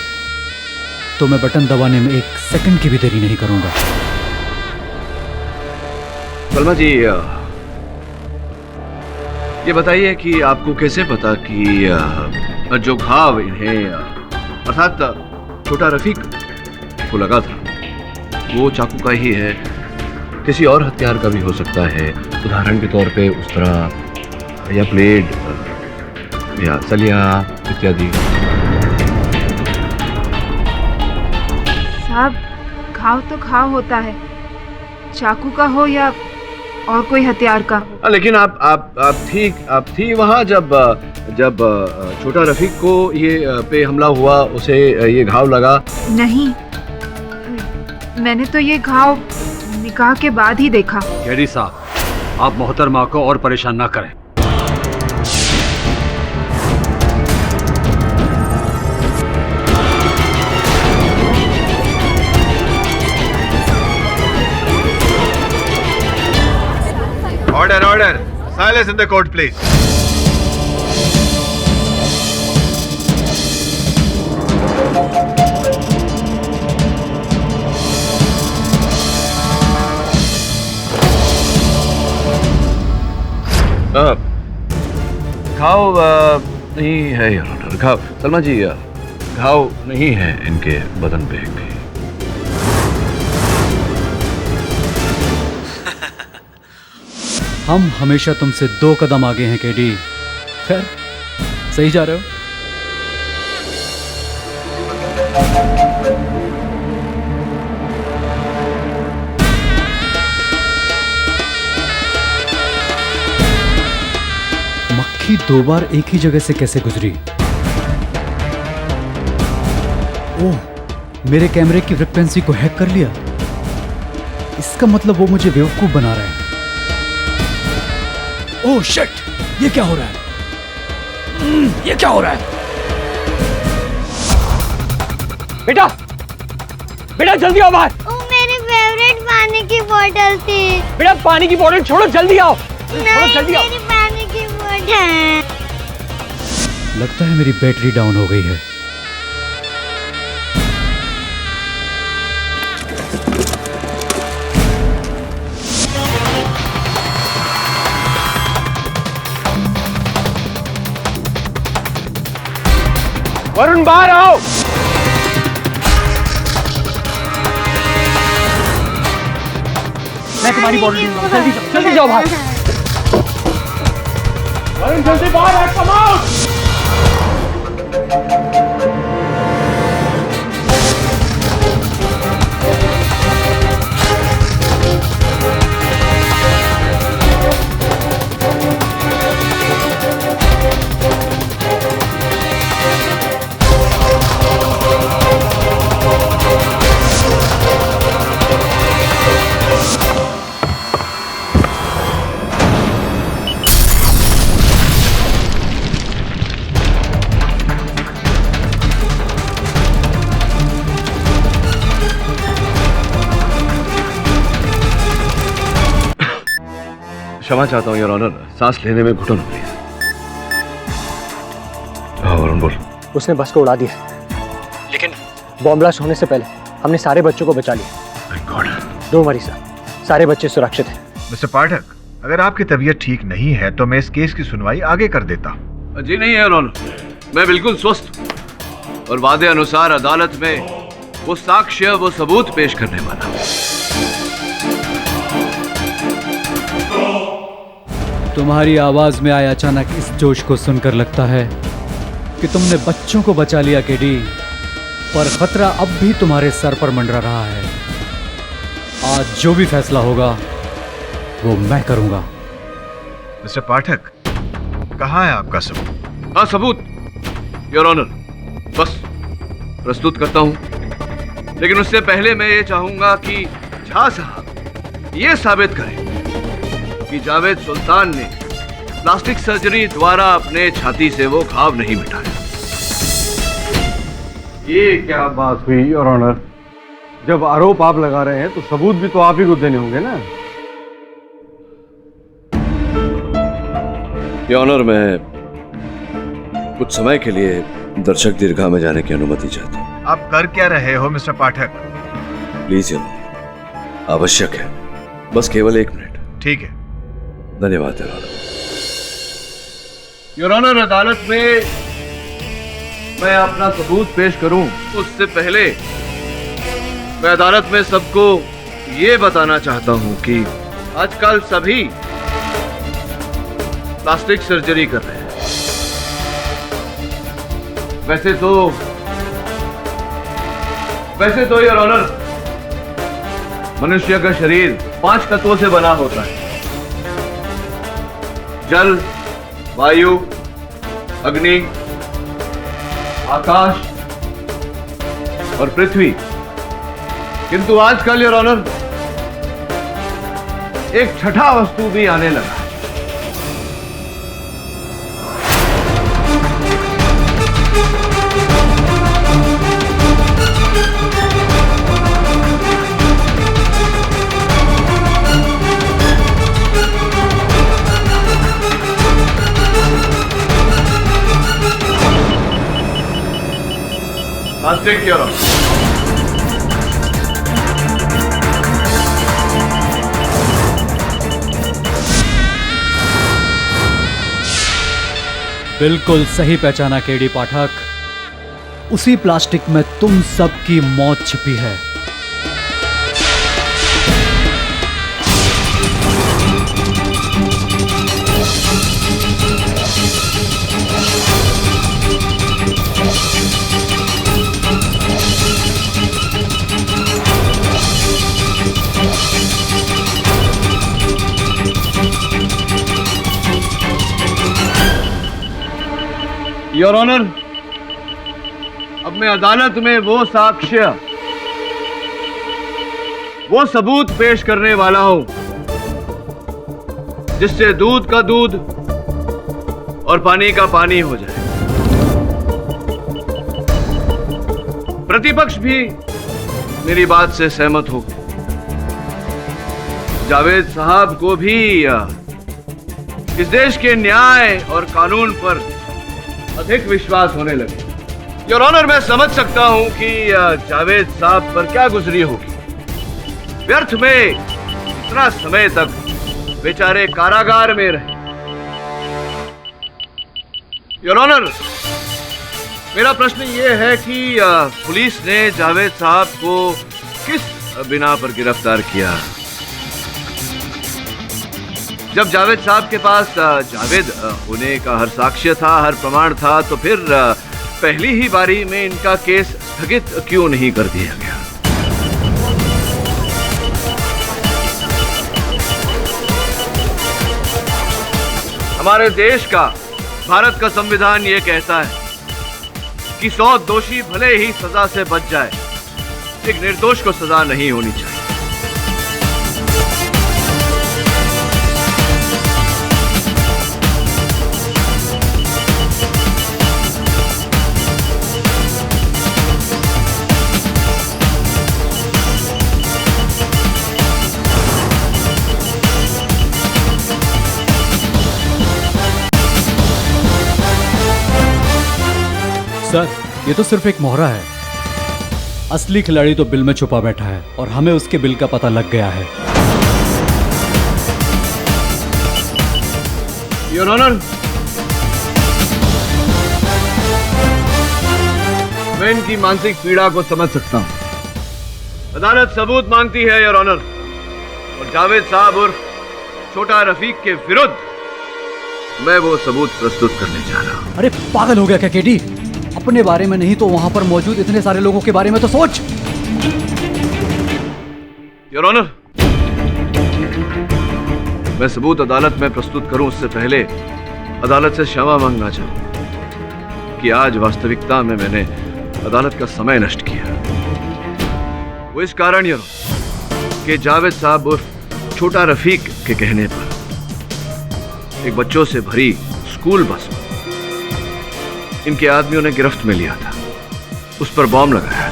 S5: तो मैं बटन दबाने में 1 सेकंड की भी देरी नहीं करूंगा।
S9: सलमा जी, ये बताइए कि आपको कैसे पता कि जो घाव इन्हें अर्थात छोटा रफीक को लगा था वो चाकू का ही है, किसी और हथियार का भी हो सकता है? उदाहरण के तौर पे उस तरह या प्लेट या सलिया इत्यादि।
S12: साहब, घाव तो घाव होता है, चाकू का हो या और कोई हथियार का।
S9: लेकिन आप थी वहाँ जब छोटा रफीक को ये पे हमला हुआ, उसे ये घाव लगा?
S12: नहीं, मैंने तो ये घाव निकाह के बाद ही देखा।
S1: केडी साहब, आप मोहतरमा को और परेशान ना करें।
S7: Order. Silence in the court, please.
S9: घाव नहीं है योर ऑनर, घाव। सलमा जी, घाव नहीं है इनके बदन पे भी।
S5: हम हमेशा तुमसे 2 कदम आगे हैं केडी। खैर, सही जा रहे हो। मक्खी 2 बार एक ही जगह से कैसे गुजरी? ओह, मेरे कैमरे की फ्रिक्वेंसी को हैक कर लिया। इसका मतलब वो मुझे बेवकूफ बना रहे हैं। ओह शिट, ये क्या हो रहा है? ये क्या हो रहा है?
S10: बेटा, बेटा जल्दी आओ बाहर।
S13: वो मेरी फेवरेट पानी की बोतल थी।
S10: बेटा पानी की बोतल छोड़ो, जल्दी आओ।
S13: नहीं,
S10: जल्दी आओ।
S13: मेरी पानी की बोतल।
S5: लगता है मेरी बैटरी डाउन हो गई है।
S10: वरुण बाहर आओ। मैं तुम्हारी बॉटल दूंगा, जल्दी जाओ बाहर। वरुण जल्दी बाहर आ, कम आउट।
S9: क्षमा चाहता हूँ योर ऑनर, सांस लेने में घुटन हो रही है। हाँ वरुण बोल।
S3: उसने बस को उड़ा दिया, लेकिन बॉम्ब ब्लास्ट होने से पहले हमने सारे बच्चों को बचा लिया।
S7: Thank God।
S3: Don't worry sir, सारे बच्चे सुरक्षित हैं।
S7: मिस्टर पाठक, अगर आपकी तबीयत ठीक नहीं है तो मैं इस केस की सुनवाई आगे कर देता हूँ।
S9: जी नहीं है ऑनर, मैं बिल्कुल स्वस्थ हूँ और वादे अनुसार अदालत में वो साक्ष्य, वो सबूत पेश करने वाला हूँ।
S5: तुम्हारी आवाज में आए अचानक इस जोश को सुनकर लगता है कि तुमने बच्चों को बचा लिया केडी, पर खतरा अब भी तुम्हारे सर पर मंडरा रहा है। आज जो भी फैसला होगा वो मैं करूंगा।
S7: मिस्टर पाठक, कहाँ है आपका सबूत?
S9: हाँ सबूत योर ऑनर, बस प्रस्तुत करता हूँ, लेकिन उससे पहले मैं ये चाहूंगा कि झा साहब ये साबित करें कि जावेद सुल्तान ने प्लास्टिक सर्जरी द्वारा अपने छाती से वो घाव नहीं मिटाया।
S8: ये क्या बात हुई योर ऑनर? जब आरोप आप लगा रहे हैं तो सबूत भी तो आप ही को देने होंगे ना।
S9: योर ऑनर, मैं कुछ समय के लिए दर्शक दीर्घा में जाने की अनुमति चाहता हूँ।
S7: आप कर क्या रहे हो mister Pathak?
S9: Please your honour, आवश्यक है, बस केवल 1 मिनट।
S7: ठीक है।
S9: धन्यवाद योर ऑनर। योर ऑनर, अदालत में मैं अपना सबूत पेश करूं उससे पहले मैं अदालत में सबको ये बताना चाहता हूं कि आजकल सभी प्लास्टिक सर्जरी कर रहे हैं। वैसे तो योर ऑनर, मनुष्य का शरीर 5 तत्वों से बना होता है: जल, वायु, अग्नि, आकाश और पृथ्वी। किंतु आजकल योर ऑनर एक छठा वस्तु भी आने लगा है। Plastic your honour.
S5: बिल्कुल सही पहचाना केडी पाठक, उसी प्लास्टिक में तुम सबकी मौत छिपी है।
S9: योर ऑनर, अब मैं अदालत में वो साक्ष्य, वो सबूत पेश करने वाला हूं जिससे दूध का दूध और पानी का पानी हो जाए। प्रतिपक्ष भी मेरी बात से सहमत हो गए। जावेद साहब को भी इस देश के न्याय और कानून पर अधिक विश्वास होने लगे। योर ऑनर, मैं समझ सकता हूं कि जावेद साहब पर क्या गुजरी होगी। व्यर्थ में इतना समय तक बेचारे कारागार में रहे। योर ऑनर, मेरा प्रश्न यह है कि पुलिस ने जावेद साहब को किस बिना पर गिरफ्तार किया? जब जावेद साहब के पास जावेद होने का हर साक्ष्य था, हर प्रमाण था, तो फिर पहली ही बारी में इनका केस स्थगित क्यों नहीं कर दिया गया? हमारे देश का, भारत का संविधान यह कहता है कि 100 दोषी भले ही सजा से बच जाए, एक निर्दोष को सजा नहीं होनी चाहिए।
S5: सर, ये तो सिर्फ एक मोहरा है। असली खिलाड़ी तो बिल में छुपा बैठा है और हमें उसके बिल का पता लग गया है।
S9: योर ऑनर, मैं इनकी मानसिक पीड़ा को समझ सकता हूं। अदालत सबूत मांगती है योर ऑनर, और जावेद साहब और छोटा रफीक के विरुद्ध मैं वो सबूत प्रस्तुत करने जा रहा हूं।
S5: अरे पागल हो गया क्या केडी? अपने बारे में नहीं तो वहां पर मौजूद इतने सारे लोगों के बारे में तो सोच।
S9: योर ऑनर, मैं सबूत अदालत में प्रस्तुत करूं उससे पहले अदालत से क्षमा मांगना चाहूं कि आज वास्तविकता में मैंने अदालत का समय नष्ट किया। वो इस कारण योर ऑनर कि जावेद साहब और छोटा रफीक के कहने पर एक बच्चों से भरी स्कूल बस में इनके आदमियों ने गिरफ्त में लिया था, उस पर बॉम्ब लगाया।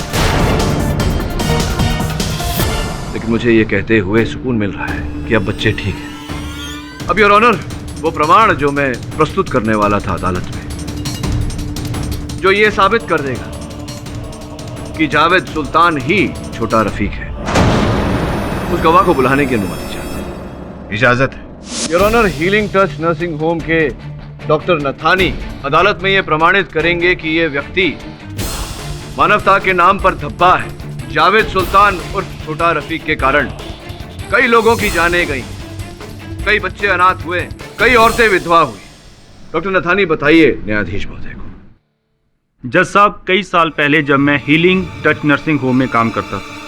S9: लेकिन मुझे यह कहते हुए सुकून मिल रहा है कि अब बच्चे ठीक हैं। अब योर ऑनर, वो प्रमाण जो मैं प्रस्तुत करने वाला था अदालत में, जो ये साबित कर देगा कि जावेद सुल्तान ही छोटा रफीक है, उस गवाह को बुलाने की अनुमति चाहता हूं।
S7: इजाजत है।
S9: Your honour, healing touch nursing home के डॉक्टर नथानी अदालत में यह प्रमाणित करेंगे कि यह व्यक्ति मानवता के नाम पर धब्बा है। जावेद सुल्तान और छोटा रफीक के कारण कई लोगों की जानें गई, कई बच्चे अनाथ हुए, कई औरतें विधवा हुई। डॉक्टर नथानी बताइए न्यायाधीश महोदय को।
S14: जज साहब, कई साल पहले जब मैं हीलिंग टच नर्सिंग होम में काम करता था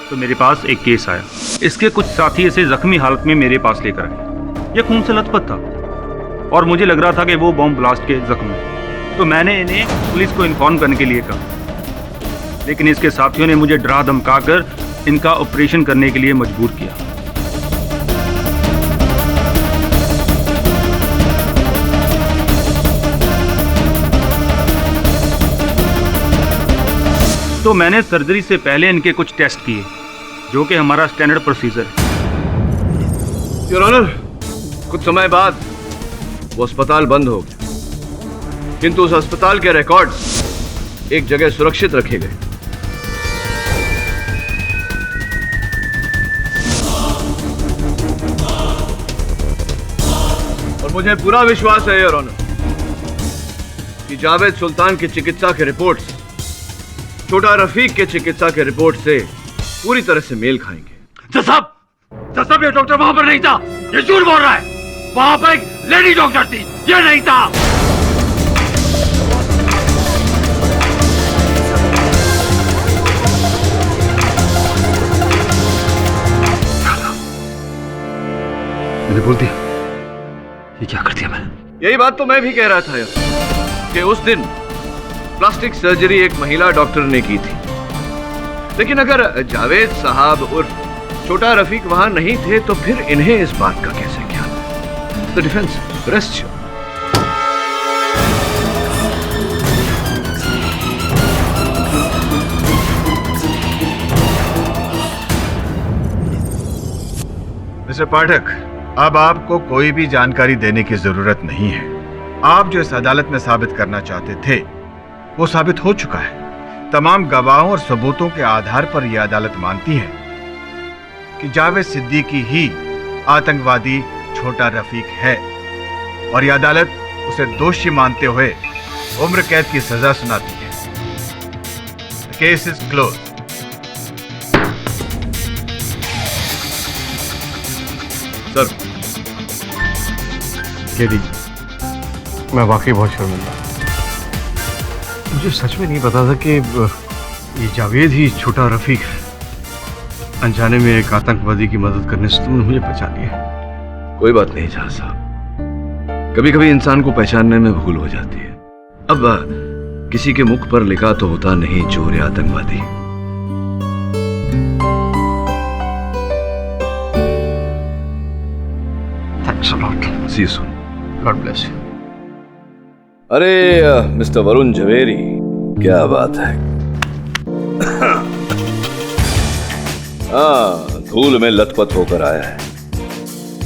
S14: तो मेरे पास एक केस आया। इसके कुछ साथी इसे जख्मी हालत में मेरे पास लेकर आए। यह खून से लथपथ था और मुझे लग रहा था कि वो बॉम्ब ब्लास्ट के जख्म में। तो मैंने इन्हें पुलिस को इन्फॉर्म करने के लिए कहा, लेकिन इसके साथियों ने मुझे डरा धमकाकर इनका ऑपरेशन करने के लिए मजबूर किया। तो मैंने सर्जरी से पहले इनके कुछ टेस्ट किए, जो कि हमारा स्टैंडर्ड प्रोसीजर है।
S9: योर ऑनर, कुछ समय बाद वो अस्पताल बंद हो गया, किंतु उस अस्पताल के रिकॉर्ड्स एक जगह सुरक्षित रखे गए। और मुझे पूरा विश्वास है योर ऑनर कि जावेद सुल्तान की चिकित्सा के रिपोर्ट्स छोटा रफीक के चिकित्सा के रिपोर्ट से पूरी तरह से मेल खाएंगे।
S10: जज साहब, ये डॉक्टर वहां पर नहीं था, ये झूठ बोल रहा है। वहां पर एक लेडी डॉक्टर थी, ये नहीं था।
S1: मैंने बोल दिया, ये क्या कर दिया मैंने?
S9: यही बात तो मैं भी कह रहा था यार। कि उस दिन प्लास्टिक सर्जरी एक महिला डॉक्टर ने की थी, लेकिन अगर जावेद साहब उर्फ छोटा रफीक वहां नहीं थे तो फिर इन्हें इस बात का कैसे ज्ञान? The defence rest.
S7: मिस्टर पाठक, अब आपको कोई भी जानकारी देने की जरूरत नहीं है। आप जो इस अदालत में साबित करना चाहते थे वो साबित हो चुका है। तमाम गवाहों और सबूतों के आधार पर यह अदालत मानती है कि जावेद सिद्दीकी ही आतंकवादी छोटा रफीक है और यह अदालत उसे दोषी मानते हुए उम्र कैद की सजा सुनाती है। Case is close.
S9: Sir,
S8: KD, मैं वाकई बहुत शर्मिंदा। मुझे सच में नहीं पता था कि ये जावेद ही छोटा रफीक है। अनजाने में एक आतंकवादी की मदद करने से तुमने मुझे पहचान लिया।
S9: कोई बात नहीं जहां साहब, कभी कभी इंसान को पहचानने में भूल हो जाती है। अब किसी के मुख पर लिखा तो होता नहीं चोर या आतंकवादी।
S8: Thanks a lot.
S9: See you soon.
S8: God bless you.
S9: अरे मिस्टर वरुण झवेरी, क्या बात है। हाँ, धूल में लथपथ होकर आया है।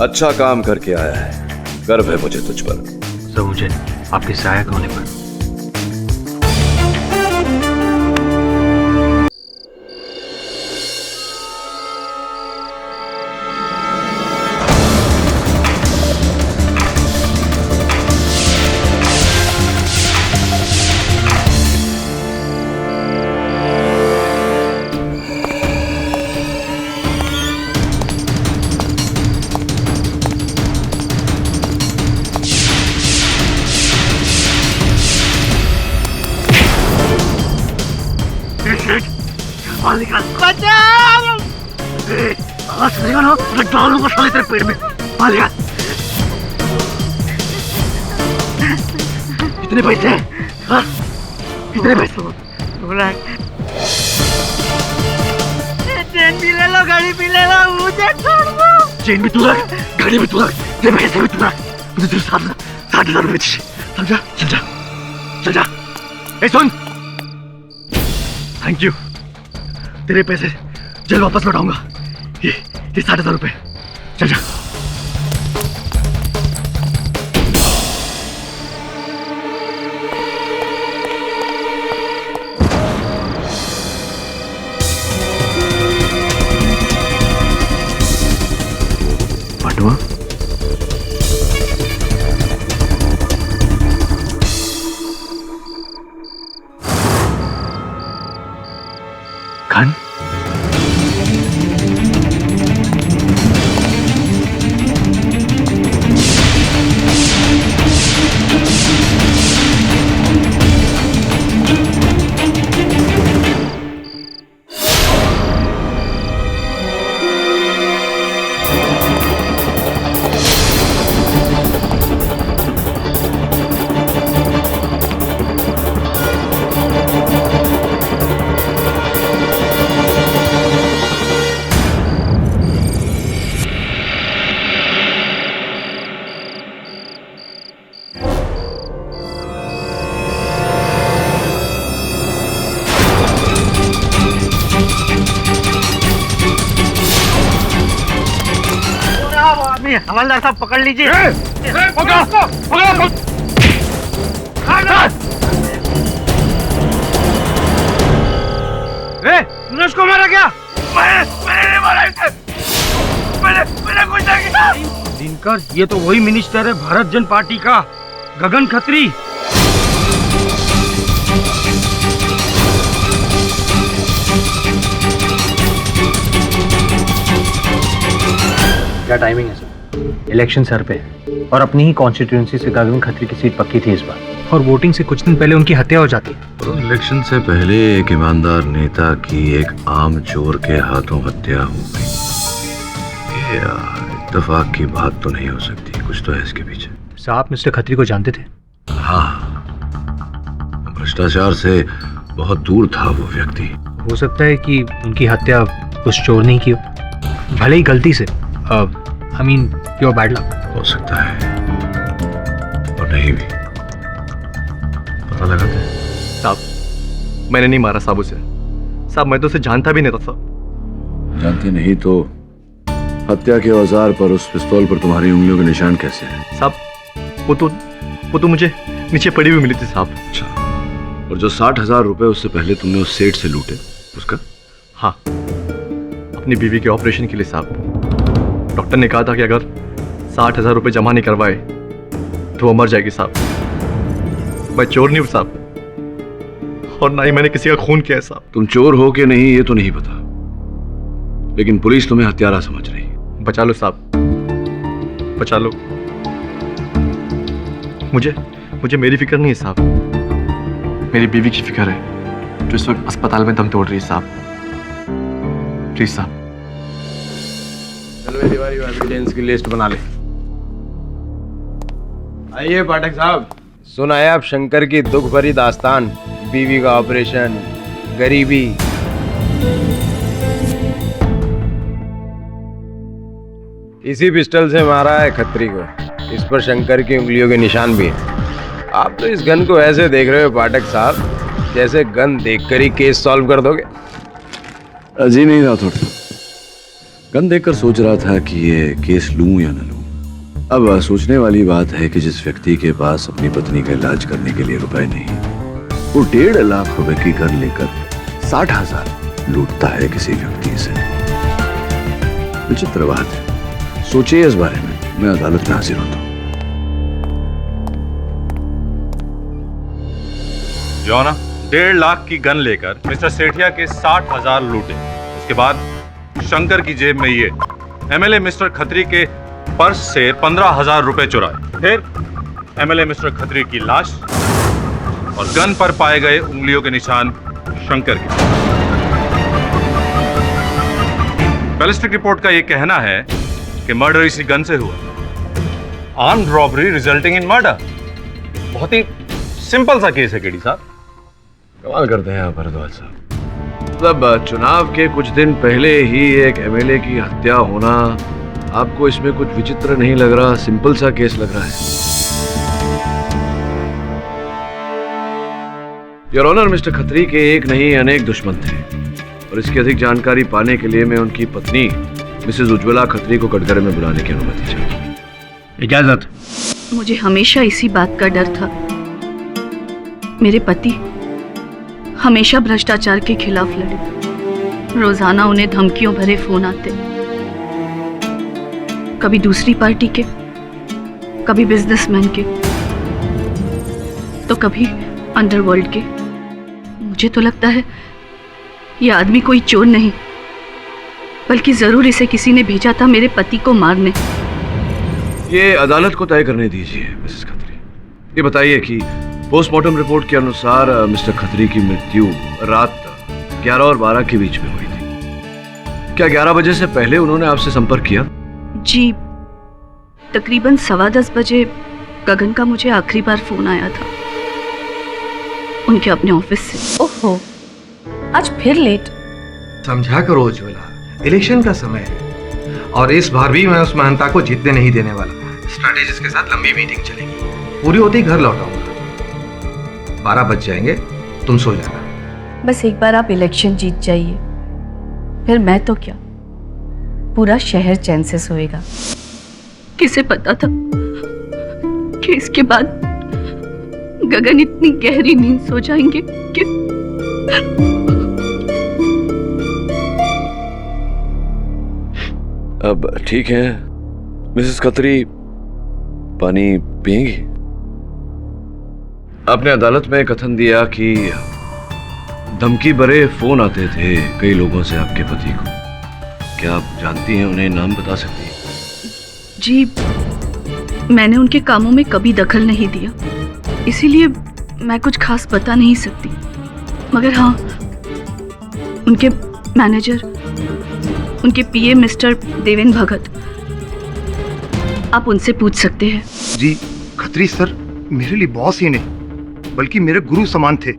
S9: अच्छा काम करके आया है। गर्व है मुझे तुझ पर।
S3: सर, मुझे आपके सहायक होने पर
S10: पेड़ में मारेगा। कितने पैसे हैं? कितने पैसे? 2 लाख। चेन भी ले लो, गाड़ी भी ले लो, मुझे छोड़ दो। चेन भी 2 लाख, गाड़ी भी 2 लाख, ये पैसे भी 2 लाख। मुझे तुझे 60,000 रुपए चाहिए। समझा? चल जा, चल जा। ए सुन, थैंक यू। तेरे पैसे जल्द वापस लौटाऊंगा। ये 60,000 रुपए। चल जा।
S3: पांडवा, खान,
S10: हवलदार साहब पकड़ लीजिए। तूने उसको मारा क्या? मैंने नहीं मारा इसे। मैंने कुछ नहीं किया। दिनकर, ये तो वही मिनिस्टर है भारत जन पार्टी का, गगन खत्री।
S3: क्या टाइमिंग है सर? इलेक्शन सर पे और अपनी ही कॉन्स्टिट्यूएंसी से गगन खत्री की सीट पक्की थी इस बार, और वोटिंग से कुछ दिन पहले उनकी हत्या हो जाती है।
S6: तो इलेक्शन से पहले एक ईमानदार नेता की एक आम चोर के हाथों हत्या हो गई। ये इत्तेफाक की बात तो नहीं हो सकती, कुछ तो है इसके पीछे।
S3: साहब मिस्टर खत्री को जानते थे?
S6: हाँ, भ्रष्टाचार से बहुत दूर था वो व्यक्ति।
S3: हो सकता है कि उनकी हत्या उस चोर ने की हो, भले ही गलती से। I mean pure bad luck.
S6: हो सकता है और नहीं भी। पता लगाते हैं।
S8: साहब मैंने नहीं मारा साहब उसे। साहब मैं तो उसे जानता भी नहीं था साहब।
S6: जानते नहीं तो हत्या के औजार पर उस पिस्तौल पर तुम्हारी उंगलियों के निशान कैसे हैं?
S8: साहब वो तो मुझे नीचे पड़ी हुई मिली थी साहब।
S6: अच्छा, और जो 60,000 रुपए उससे पहले तुमने उस सेठ से लूटे उसका?
S8: हाँ, अपनी बीवी के ऑपरेशन के लिए साहब। डॉक्टर ने कहा था कि अगर 60,000 रुपए जमा नहीं करवाए तो वो मर जाएगी साहब। मैं चोर नहीं हूं साहब, और ना ही मैंने किसी का खून किया है साहब।
S6: तुम चोर हो कि नहीं ये तो नहीं पता, लेकिन पुलिस तुम्हें हत्यारा समझ रही।
S8: बचा लो साहब, बचा लो। मुझे मेरी फिक्र नहीं है साहब, मेरी बीवी की फिक्र है जो इस वक्त अस्पताल में दम तोड़ रही है साहब। प्लीज साहब।
S2: चलो तिवारी एविडेंस की लिस्ट बना ले। आइए पाठक साहब, सुनाए आप शंकर की दुख भरी दास्तान, बीवी का ऑपरेशन, गरीबी। इसी पिस्टल से मारा है खत्री को, इस पर शंकर की उंगलियों के निशान भी हैं। आप तो इस गन को ऐसे देख रहे हो पाठक साहब जैसे गन देखकर ही केस सॉल्व कर दोगे।
S6: अजी नहीं रहा थोड़ा, गन देखकर सोच रहा था कि ये केस लूं या न लूं। अब सोचने वाली बात है कि जिस व्यक्ति के पास अपनी पत्नी का इलाज करने के लिए रुपए नहीं, वो 1.5 लाख रुपए की गन लेकर 60,000 लूटता है किसी व्यक्ति से। विचित्र बात है, सोचिए इस बारे में। मैं अदालत में हाजिर होता हूँ।
S14: जो ना 1.5 लाख की गन लेकर मिस्टर सेठिया के 60,000 लूटे। उसके बाद शंकर की जेब में ये एमएलए मिस्टर खत्री के पर्स से 15,000 रुपए चुराए। फिर एमएलए मिस्टर खत्री की लाश और गन पर पाए गए उंगलियों के निशान शंकर के। बैलिस्टिक रिपोर्ट का यह कहना है कि मर्डर इसी गन से हुआ। Armed robbery resulting in murder. बहुत ही सिंपल सा केस है केडी साहब।
S6: कमाल करते हैं आप भारद्वाज साहब। मतलब चुनाव के कुछ दिन पहले ही एक एमएलए की हत्या होना आपको इसमें कुछ विचित्र नहीं लग रहा? सिंपल सा केस लग रहा है। योर ऑनर, मिस्टर खत्री के एक नहीं अनेक दुश्मन थे, और इसकी अधिक जानकारी पाने के लिए मैं उनकी पत्नी मिसेज उज्ज्वला खत्री को कटघरे में बुलाने की अनुमति चाहिए।
S15: इजाजत।
S16: मुझे हमेशा इसी बात का डर था। मेरे पति हमेशा भ्रष्टाचार के खिलाफ लड़े। रोजाना उन्हें धमकियों भरे फोन आते, कभी दूसरी पार्टी के, कभी बिजनेसमैन के, तो कभी अंडरवर्ल्ड के। मुझे तो लगता है ये आदमी कोई चोर नहीं, बल्कि जरूर इसे किसी ने भेजा था मेरे पति को मारने।
S6: ये अदालत को तय करने दीजिए मिसेस खत्री। ये बताइए कि पोस्टमार्टम रिपोर्ट के अनुसार मिस्टर खत्री की मृत्यु रात 11 और 12 के बीच में हुई थी। क्या 11 बजे से पहले उन्होंने आपसे संपर्क किया?
S16: जी, तकरीबन 10:15 बजे गगन का मुझे आखिरी बार फोन आया था उनके अपने ऑफिस से।
S17: ओहो, आज फिर लेट।
S18: समझा करो उज्ज्वला, इलेक्शन का समय है और इस बार भी मैं उस महंता को जीतने नहीं देने वाला। स्ट्रैटेजिस्ट के साथ लंबी मीटिंग चलेगी, पूरी होती ही घर लौटाऊंगा। 12 बज जाएंगे, तुम सो जाना।
S17: बस एक बार आप इलेक्शन जीत जाइए, फिर मैं तो क्या, पूरा शहर चैन से सोएगा।
S16: किसे पता था कि इसके बाद गगन इतनी गहरी नींद सो जाएंगे कि
S6: अब ठीक है मिसेस खत्री, पानी पिएंगी? आपने अदालत में कथन दिया कि धमकी भरे फोन आते थे कई लोगों से आपके पति को। क्या आप जानती हैं उन्हें? नाम बता सकती हैं?
S16: जी, मैंने उनके कामों में कभी दखल नहीं दिया, इसीलिए मैं कुछ खास बता नहीं सकती। मगर हाँ, उनके मैनेजर, उनके पीए मिस्टर देवेंद्र भगत, आप उनसे पूछ सकते हैं।
S18: जी, खत्री सर मेरे लिए बॉस ही नहीं
S15: बल्कि मेरे गुरु समान थे।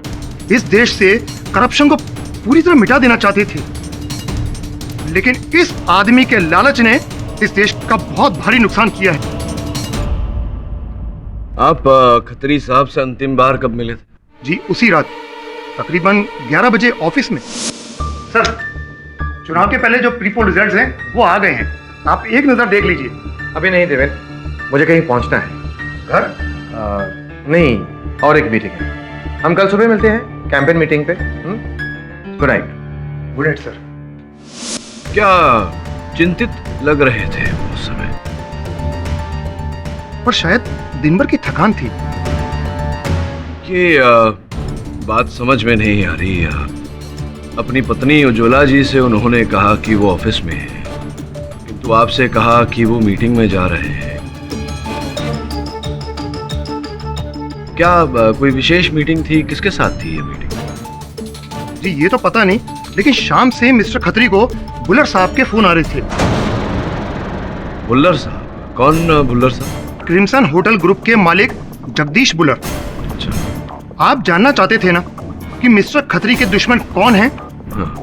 S15: इस देश से करप्शन को पूरी तरह मिटा देना चाहते थे, लेकिन इस आदमी के लालच ने इस देश का बहुत भारी नुकसान किया है।
S9: आप खत्री साहब से अंतिम बार कब मिले थे?
S15: जी उसी रात तकरीबन 11 बजे ऑफिस में। सर, चुनाव के पहले जो प्री पोल रिजल्ट्स हैं वो आ गए हैं, आप एक नजर देख लीजिए।
S18: अभी नहीं देवेन, मुझे कहीं पहुंचना है।
S15: घर?
S18: नहीं, और एक मीटिंग है। हम कल सुबह मिलते हैं कैंपेन मीटिंग पे। Good night.
S15: Good night sir.
S9: क्या चिंतित लग रहे थे उस समय?
S15: पर शायद दिन भर की थकान थी।
S9: ये बात समझ में नहीं आ रही। अपनी पत्नी उज्ज्वला जी से उन्होंने कहा कि वो ऑफिस में है, किंतु आपसे कहा कि वो मीटिंग में जा रहे हैं। क्या कोई विशेष मीटिंग थी? किसके साथ थी ये मीटिंग?
S15: जी ये तो पता नहीं, लेकिन शाम से मिस्टर खत्री को बुल्लर साहब के फोन आ रहे थे।
S9: बुल्लर साहब? कौन बुल्लर साहब?
S15: क्रिम्सन होटल ग्रुप के मालिक जगदीश बुल्लर।
S9: अच्छा।
S15: आप जानना चाहते थे ना कि मिस्टर खत्री के दुश्मन कौन हैं?
S9: हाँ।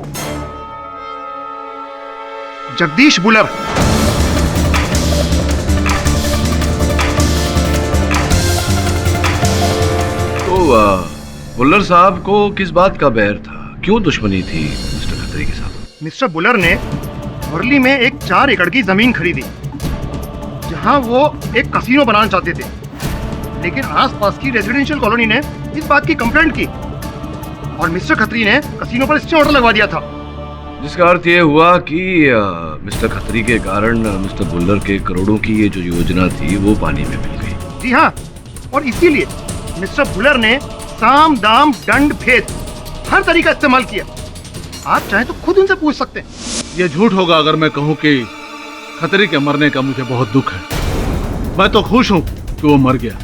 S15: जगदीश बुल्लर।
S9: तो बुल्लर साहब को किस बात का बैर था? क्यों दुश्मनी थी मिस्टर खत्री के साथ?
S15: मिस्टर बुल्लर ने वर्ली में एक 4 एकड़ की जमीन खरीदी, जहां वो एक कसीनो बनाना चाहते थे, लेकिन आसपास की रेजिडेंशियल कॉलोनी ने इस बात की कंप्लेंट की और मिस्टर खत्री ने कसीनो पर स्टे ऑर्डर लगवा दिया था।
S9: जिसका अर्थ ये हुआ कि मिस्टर खत्री के कारण मिस्टर बुल्लर के करोड़ों की ये जो योजना थी वो पानी में मिल गई।
S15: जी हाँ, और इसीलिए मिस्टर बुल्लर ने साम दाम दंड भेद हर तरीका इस्तेमाल किया। आप चाहें तो खुद उनसे पूछ सकते हैं।
S19: ये झूठ होगा अगर मैं कहूं कि खत्री के मरने का मुझे बहुत दुख है। मैं तो खुश हूं कि वो मर गया।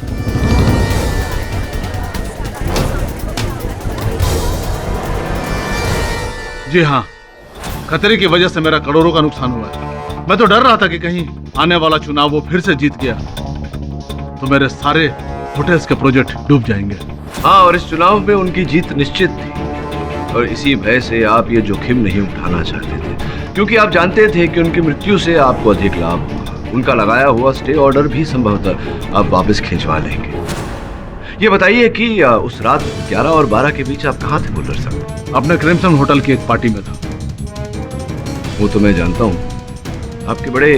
S19: जी हाँ, खतरे की वजह से मेरा करोड़ों का नुकसान हुआ है। मैं तो डर रहा था कि कहीं आने वाला चुनाव वो फिर से जीत गया तो मेरे सारे होटल्स के प्रोजेक्ट डूब जाएंगे।
S9: हाँ, और इस चुनाव में उनकी जीत निश्चित थी और इसी भय से आप ये जोखिम नहीं उठाना चाहते थे, क्योंकि आप जानते थे कि उनकी मृत्यु से आपको अधिक लाभ होगा। उनका लगाया हुआ स्टे ऑर्डर भी संभवतः आप वापस खिंचवा लेंगे। ये बताइए कि उस रात 11 और 12 के बीच आप कहाँ थे बुल्लर साहब?
S19: अपने क्रिम्सन होटल की एक पार्टी में था।
S9: वो तो मैं जानता हूँ। आपके बड़े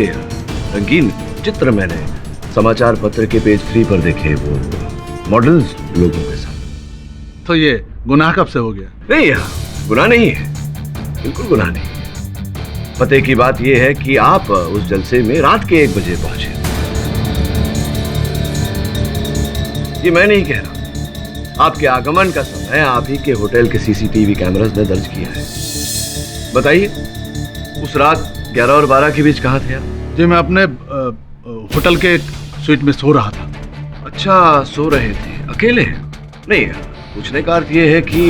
S9: रंगीन चित्र मैंने समाचार पत्र के पेज 3 पर देखे, वो मॉडल्स लोगों के साथ।
S19: तो ये गुनाह कब से हो गया?
S9: नहीं, गुनाह नहीं है, बिल्कुल गुनाह नहीं। पते की बात यह है कि आप उस जलसे में रात के 1 बजे पहुंचे। ये मैं नहीं कह रहा, आपके आगमन का समय आप ही के होटल के सीसीटीवी कैमरास ने दर्ज किया है। बताइए, उस रात 11 और 12 के बीच कहाँ थे आप?
S19: जी मैं अपने होटल के स्वीट में सो रहा था।
S9: अच्छा, सो रहे थे अकेले? नहीं, पूछने का अर्थ ये है कि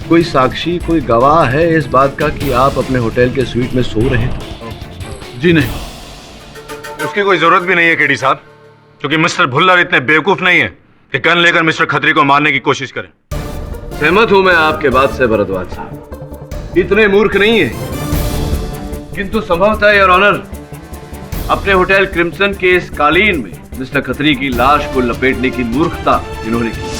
S9: कोई साक्षी, कोई गवाह है इस बात का कि आप अपने होटल के स्वीट में सो रहे थे?
S19: जी नहीं।
S7: उसकी कोई जरूरत भी नहीं है केडी साहब, क्योंकि मिस्टर भुल्लर इतने बेवकूफ नहीं है कि गन लेकर मिस्टर खत्री को मारने की कोशिश करें।
S9: सहमत हूं मैं आपके बात से भरद्वाज साहब, इतने मूर्ख नहीं है, किंतु संभवतः योर ऑनर अपने होटल क्रिम्सन के इस कालीन में मिस्टर खत्री की लाश को लपेटने की मूर्खता इन्होंने की।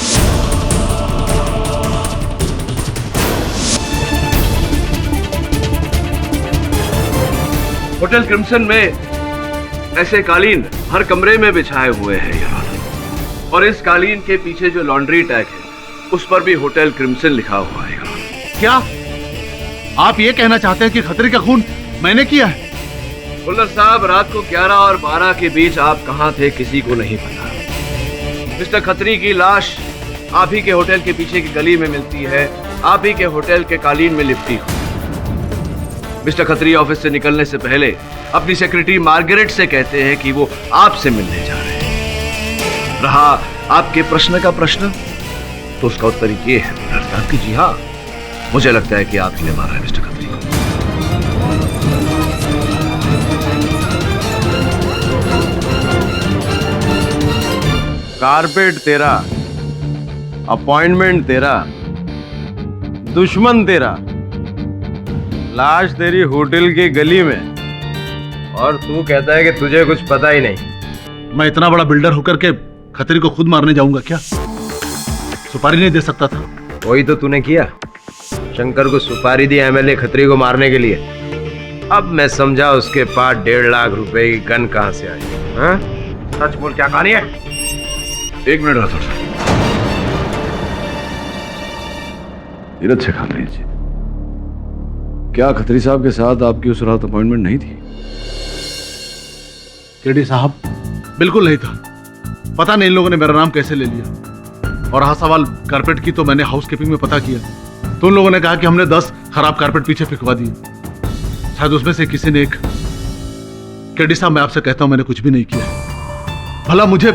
S9: होटल क्रिम्सन में ऐसे कालीन हर कमरे में बिछाए हुए हैं यार, और इस कालीन के पीछे जो लॉन्ड्री टैग है उस पर भी होटल क्रिम्सन लिखा हुआ है।
S19: क्या आप ये कहना चाहते हैं कि खतरे का खून मैंने किया है?
S9: बुल्लर साहब, रात को 11 और 12 के बीच आप कहां थे किसी को नहीं पता। मिस्टर खत्री की लाश आप ही के होटल के पीछे की गली में मिलती है, आप ही के होटल के कालीन में लिपटी हुई। मिस्टर खत्री ऑफिस से निकलने से पहले अपनी सेक्रेटरी मार्गरेट से कहते हैं कि वो आपसे मिलने जा रहे हैं। रहा आपके प्रश्न का प्रश्न, तो उसका उत्तर ये है बुल्लर साहब कि जी हाँ, मुझे लगता है कि आप ही ने मारा है मिस्टर खत्री को।
S2: कारपेट तेरा अपॉइंटमेंट तेरा, दुश्मन तेरा, लाश तेरी होटल की गली में, और तू कहता है कि तुझे कुछ पता ही नहीं।
S19: मैं इतना बड़ा बिल्डर होकर के खतरी को खुद मारने जाऊंगा क्या? सुपारी नहीं दे सकता था?
S2: वही तो तूने किया, शंकर को सुपारी दी एमएलए खतरी को मारने के लिए। अब मैं समझा उसके पास 1.5 लाख रुपए की गन कहां से आई। हाँ? सच बोल, क्या कहानी है?
S6: 1 मिनट राठौर साहब, धीरज से काम लीजिए। क्या खत्री साहब के साथ आपकी उस रात अपॉइंटमेंट नहीं थी?
S19: केडी साहब, बिल्कुल नहीं था। पता नहीं इन लोगों ने मेरा नाम कैसे ले लिया। और हाँ, सवाल कारपेट की तो मैंने हाउसकीपिंग में पता किया, तो उन लोगों ने कहा कि हमने 10 खराब कारपेट पीछे फिकवा दिए। शायद उसमें से किसी ने एक। केडी साहब, मैं आपसे कहता हूं, मैंने कुछ भी नहीं किया। भला मुझे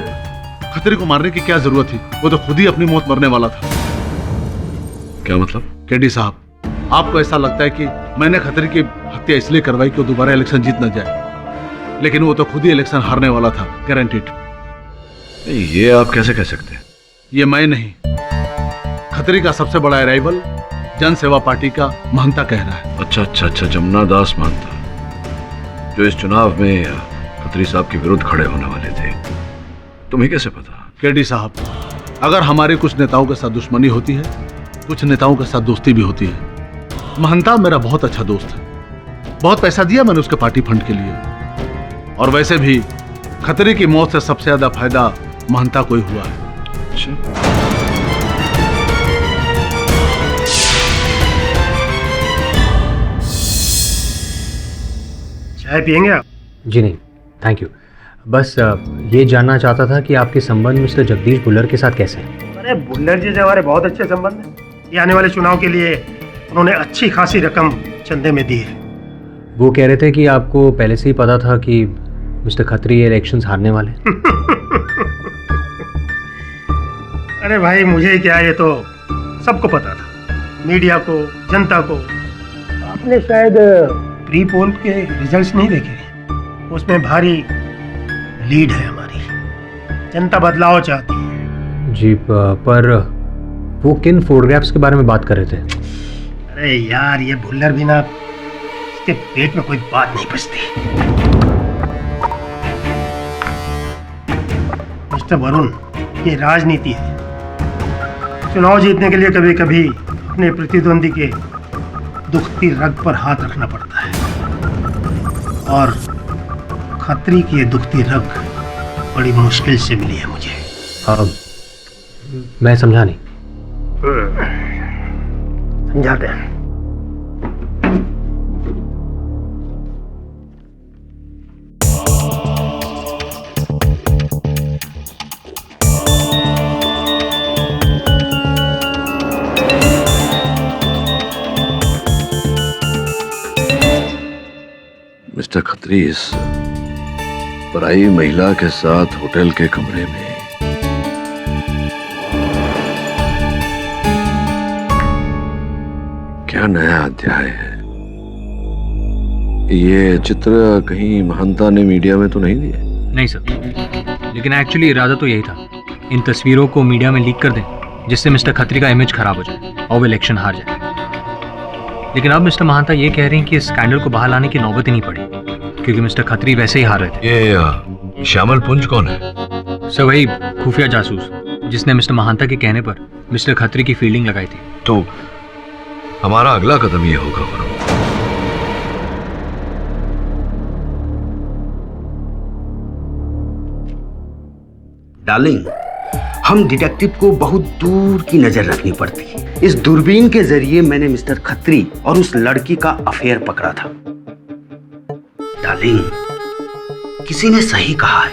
S19: खतरे को मारने की क्या जरूरत थी? वो तो खुद ही अपनी मौत मरने वाला था।
S6: क्या मतलब?
S19: केडी साहब, आपको ऐसा लगता है कि मैंने खतरे की हत्या इसलिए करवाई कि वो दोबारा इलेक्शन जीत न जाए, लेकिन वो तो खुद ही इलेक्शन हारने वाला था, गारंटीड।
S6: ये आप कैसे कह सकते हैं?
S19: ये मैं नहीं, खतरे का सबसे बड़ा अराइवल जन सेवा पार्टी का महंता कह रहा है।
S6: अच्छा, जमुना दास महंता, जो इस चुनाव में खत्री साहब के विरुद्ध खड़े होने वाले थे। तुम्हें कैसे पता?
S19: केडी साहब, अगर हमारे कुछ नेताओं के साथ दुश्मनी होती है, कुछ नेताओं के साथ दोस्ती भी होती है। महंता मेरा बहुत अच्छा दोस्त है, बहुत पैसा दिया मैंने उसके पार्टी फंड के लिए। और वैसे भी खतरे की मौत से सबसे ज्यादा फायदा महंता को ही हुआ है।
S15: चाय पियेंगे आप?
S3: जी नहीं, थैंक यू। बस ये जानना चाहता था कि आपके संबंध मिस्टर जगदीश भुल्लर के साथ कैसे हैं?
S15: अरे भुल्लर जी से हमारे बहुत अच्छे संबंध हैं। ये आने वाले चुनाव के लिए उन्होंने अच्छी खासी रकम चंदे में दी है।
S3: वो कह रहे थे कि आपको पहले से ही पता था कि मिस्टर खत्री ये इलेक्शंस हारने वाले।
S15: अरे भाई, मुझे क्या, ये तो सबको पता था, मीडिया को, जनता को। आपने शायद प्री पोल के रिजल्ट्स नहीं देखे, उसमें भारी लीड है हमारी। जनता बदलाव चाहती है।
S3: जी, पर वो किन फोटोग्राफ्स के बारे में बात कर रहे थे?
S15: अरे यार, ये भुल्लर भी ना, इसके पेट में कोई बात नहीं बचती। मिस्टर वरुण, ये राजनीति है। चुनाव जीतने के लिए कभी कभी अपने प्रतिद्वंदी के दुखती रग पर हाथ रखना पड़ता है, और खतरी की ये दुखती रग बड़ी मुश्किल से मिली है मुझे।
S3: मैं समझा नहीं।
S15: समझाते हैं।
S6: मिस्टर खत्री इस पराई महिला के साथ होटल के कमरे में क्या नया अध्याय है? ये चित्र कहीं महंता ने मीडिया में तो नहीं दिए?
S3: नहीं सर, लेकिन एक्चुअली इरादा तो यही था, इन तस्वीरों को मीडिया में लीक कर दें, जिससे मिस्टर खत्री का इमेज खराब हो जाए और वो इलेक्शन हार जाए। लेकिन अब मिस्टर महंता ये कह रहे हैं कि इस स्कैंडल को बाहर लाने की नौबत ही नहीं पड़ी, क्योंकि मिस्टर खत्री वैसे ही हार रहे थे।
S6: ये श्यामल पुंज कौन है?
S3: सर, वही खुफिया जासूस जिसने मिस्टर महंता के कहने पर मिस्टर खत्री की फील्डिंग लगाई थी।
S6: तो हमारा अगला कदम ये होगा वरुण।
S10: डार्लिंग, हम डिटेक्टिव को बहुत दूर की नजर रखनी पड़ती है। इस दूरबीन के जरिए मैंने मिस्टर खत्री और उस लड़की का अफेयर पकड़ा था। डार्लिंग, किसी ने सही कहा है,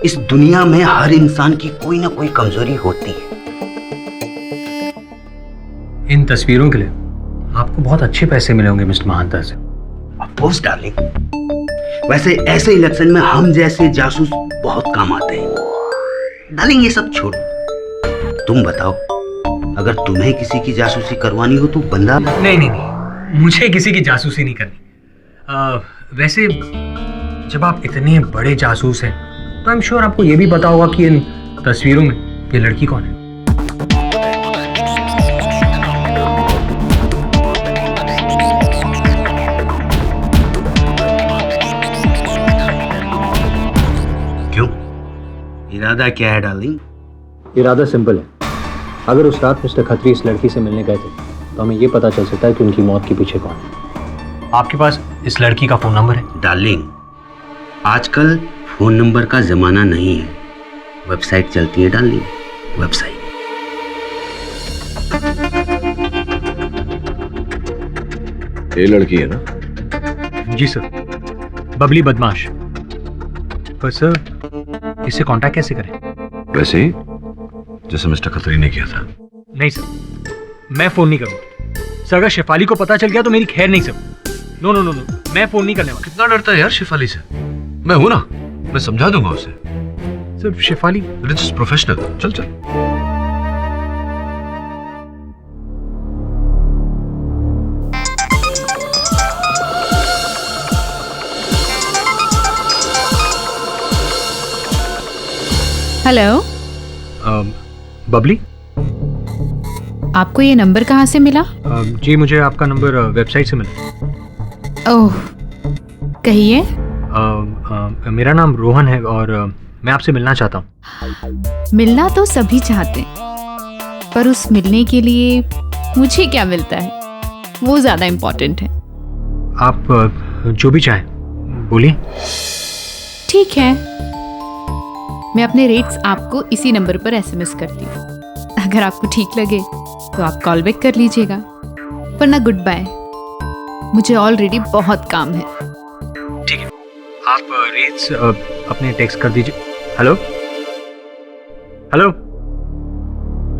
S10: इस दुनिया में हर इंसान की कोई ना कोई कमजोरी होती है।
S3: इन तस्वीरों के लिए आपको बहुत अच्छे पैसे मिले होंगे मिस्टर महंता से।
S10: ऑफ कोर्स डार्लिंग, वैसे ऐसे इलेक्शन में हम जैसे जासूस बहुत काम आते हैं। डार्लिंग, ये सब छोड़ो, तुम बताओ, अगर तुम्हें किसी की जासूसी करवानी हो तो बंदा।
S3: नहीं, मुझे किसी की जासूसी नहीं करनी। वैसे जब आप इतने बड़े जासूस हैं तो आई एम श्योर आपको ये भी पता होगा कि इन तस्वीरों में ये लड़की कौन है।
S20: इरादा क्या है डार्लिंग?
S3: इरादा सिंपल है। अगर उस रात मिस्टर खत्री इस लड़की से मिलने गए थे तो हमें ये पता चल सकता है कि उनकी मौत के पीछे कौन है। आपके पास इस लड़की का फोन नंबर है?
S20: डार्लिंग, आजकल फोन नंबर का जमाना नहीं है, वेबसाइट चलती है डार्लिंग, वेबसाइट।
S2: ये लड़की है ना?
S3: जी सर, बबली बदमाश। पर सर इससे कांटेक्ट कैसे करें?
S6: वैसे ही जैसे मिस्टर खत्री ने किया था।
S3: नहीं सर, मैं फोन नहीं करूंगा। सर अगर शेफाली को पता चल गया तो मेरी खैर नहीं sir. No no no no, मैं फोन नहीं करने वाला।
S6: कितना डरता है यार शेफाली से? मैं हूं ना, मैं समझा दूंगा उसे।
S3: Sir Shefali
S6: it's professional. चल चल।
S12: हेलो।
S3: बबली,
S12: आपको ये नंबर कहाँ से मिला?
S3: जी मुझे आपका नंबर वेबसाइट से मिला।
S12: ओह, कहिए।
S3: मेरा नाम रोहन है और मैं आपसे मिलना चाहता हूँ।
S12: मिलना तो सभी चाहते हैं, पर उस मिलने के लिए मुझे क्या मिलता है वो ज्यादा इम्पोर्टेंट है।
S3: आप जो भी चाहें बोलिए।
S12: ठीक है, मैं अपने रेट्स आपको इसी नंबर पर एसएमएस करती हूँ। अगर आपको ठीक लगे तो आप कॉल बैक कर लीजिएगा, वरना गुड बाय, मुझे ऑलरेडी बहुत काम है।
S3: ठीक है, आप रेट्स अपने टेक्स्ट कर दीजिए। Hello hello.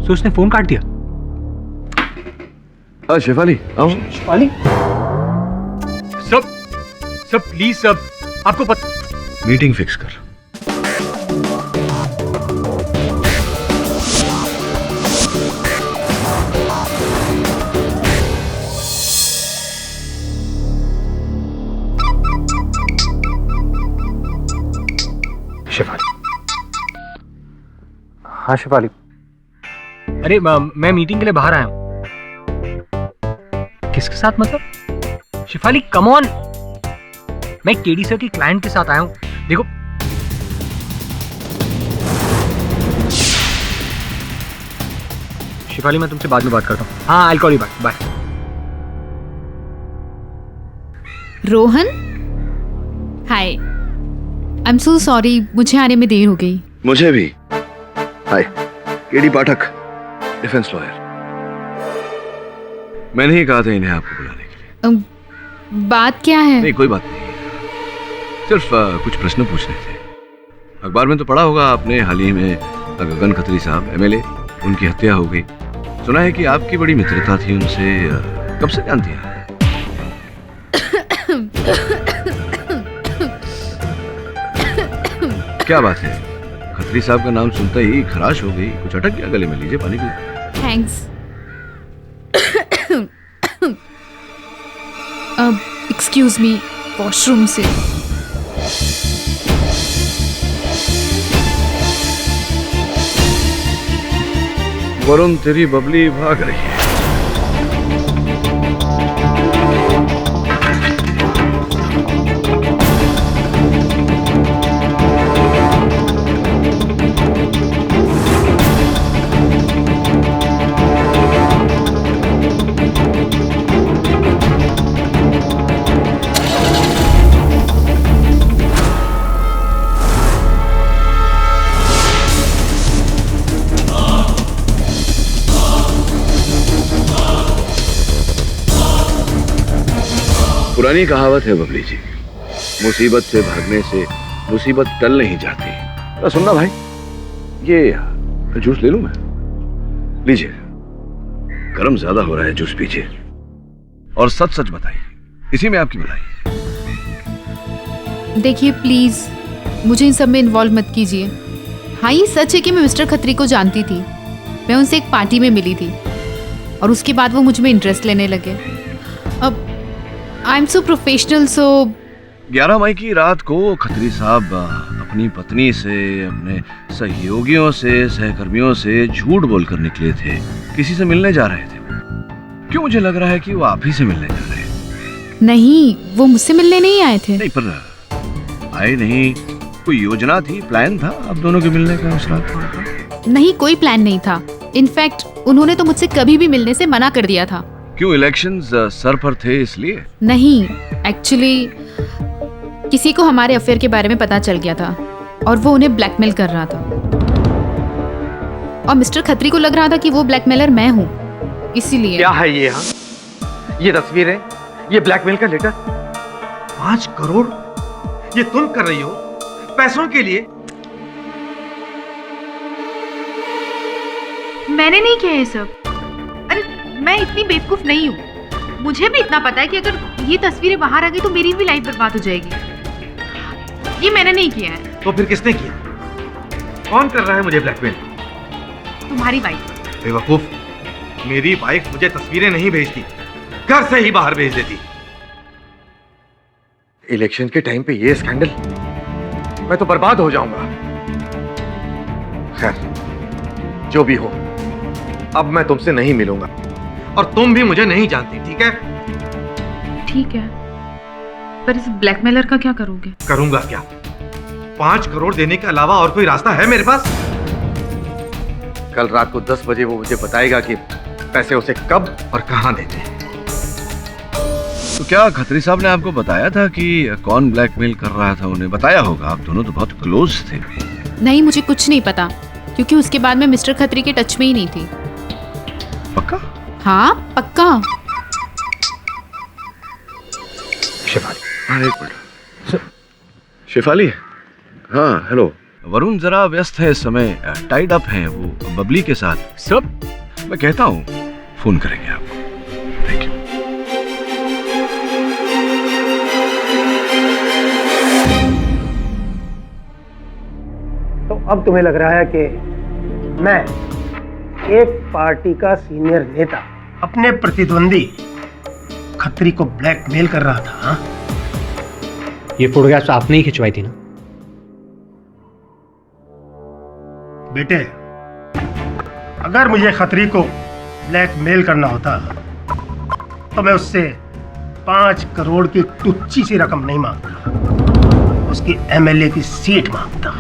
S3: सो उसने फोन काट दिया।
S2: शेफाली आओ।
S3: शेफाली सब प्लीज सब, आपको पता।
S6: मीटिंग फिक्स कर।
S3: शेफाली। हाँ शेफाली। अरे मैं मीटिंग के लिए बाहर आया हूँ। किसके साथ मतलब? शेफाली कम ऑन, मैं केडी सर की क्लाइंट के साथ आया हूँ। देखो शेफाली, मैं तुमसे बाद में बात करता हूँ। हाँ, I call you back. Bye.
S12: Rohan, hi. I am so sorry, मुझे आने में देर हो गई।
S9: मुझे भी। Hi, K D Pathak, defence lawyer. मैंने ही कहा था इन्हें आपको बुलाने के लिए।
S12: बात क्या है?
S9: नहीं कोई बात नहीं, सिर्फ कुछ प्रश्न पूछने थे। अखबार में तो पढ़ा होगा आपने, हाल ही में गगन खत्री साहब एमएलए, उनकी हत्या हो गई। सुना है कि आपकी बड़ी मित्रता थी उनसे, कब से जानती हैं? क्या बात है, खत्री साहब का नाम सुनते ही खराश हो गई, कुछ अटक गया गले में? लीजिए पानी पीजिए।
S12: थैंक्स। एक्सक्यूज मी, वॉशरूम से।
S9: वरुण, तेरी बबली भाग रही है। पुरानी कहावत है बबली जी, मुसीबत से भागने से मुसीबत टल नहीं जाती। सुनना भाई, ये जूस ले लूं मैं? लीजिए, गर्म ज्यादा हो रहा है, जूस पीजिए और सच सच बताइए, इसी में आपकी भलाई।
S12: देखिए प्लीज, मुझे इन सब में इन्वॉल्व मत कीजिए। हाँ, ये सच है कि मैं मिस्टर खत्री को जानती थी। मैं उनसे एक पार्टी में मिली थी और उसके बाद वो मुझ में इंटरेस्ट लेने लगे। अब आई एम सो प्रोफेशनल, सो
S9: 11 मई की रात को खत्री साहब अपनी पत्नी से, अपने सहयोगियों से, सहकर्मियों से झूठ बोलकर निकले थे, किसी से मिलने जा रहे थे। क्यों मुझे लग रहा है कि वो आप ही से मिलने जा रहे हैं।
S12: नहीं, वो मुझसे मिलने नहीं आए थे।
S9: नहीं, पर आए नहीं कोई योजना थी, प्लान था आप दोनों के मिलने का उस रात को?
S12: नहीं, कोई प्लान नहीं था। इनफैक्ट उन्होंने तो मुझसे कभी भी मिलने से मना कर दिया था।
S9: क्यों, इलेक्शंस सर पर थे इसलिए?
S12: नहीं, एक्चुअली किसी को हमारे अफेयर के बारे में पता चल गया था और वो उन्हें ब्लैकमेल कर रहा था। और मिस्टर खत्री को लग रहा था कि वो ब्लैकमेलर मैं हूँ, इसीलिए।
S18: क्या है ये? यहाँ ये तस्वीरें, ये ब्लैकमेल का लेटर, 5 करोड़ ये तुम कर रही हो पैसों के लिए?
S12: मैंने नहीं किया ये सब। अरे मैं इतनी बेवकूफ नहीं हूँ। मुझे भी इतना पता है कि अगर ये तस्वीरें बाहर आ गई तो मेरी भी लाइफ बर्बाद हो जाएगी। ये मैंने नहीं किया है।
S18: तो फिर किसने किया? कौन कर रहा है मुझे ब्लैकमेल?
S12: तुम्हारी वाइफ।
S18: बेवकूफ, मेरी वाइफ मुझे तस्वीरें नहीं भेजती, घर से ही बाहर भेज देती। इलेक्शन के टाइम पे ये स्कैंडल, मैं तो बर्बाद हो जाऊंगा। खैर, जो भी हो, अब मैं तुमसे नहीं मिलूंगा और तुम भी मुझे नहीं जानती, ठीक है?
S12: ठीक है, पर इस ब्लैकमेलर का क्या करोगे?
S18: करूंगा क्या? 5 करोड़ देने के अलावा और कोई रास्ता है मेरे पास? कल रात को 10 बजे वो मुझे बताएगा कि पैसे उसे कब और कहां देने हैं।
S9: तो क्या खत्री साहब ने आपको बताया था कि कौन ब्लैकमेल कर रहा था? उन्हें बताया होगा, आप दोनों तो बहुत क्लोज थे।
S12: नहीं, मुझे कुछ नहीं पता, क्योंकि उसके बाद मैं मिस्टर खत्री के टच में ही नहीं थी।
S9: पक्का?
S12: हाँ, पक्का।
S18: शेफाली,
S9: एक मिनट। शेफाली, हाँ हेलो। वरुण जरा व्यस्त है इस समय, टाइड अप है वो बबली के साथ।
S3: सब
S9: मैं कहता हूँ फोन करेंगे आपको। Thank you.
S10: तो अब तुम्हें लग रहा है कि मैं, एक पार्टी का सीनियर नेता, अपने प्रतिद्वंदी खत्री को ब्लैकमेल कर रहा था? हाँ?
S3: ये फोटोग्राफ्स आपने ही खिंचवाई थी ना?
S10: बेटे, अगर मुझे खत्री को ब्लैकमेल करना होता तो मैं उससे 5 करोड़ की टुच्ची सी रकम नहीं मांगता, उसकी एमएलए की सीट मांगता।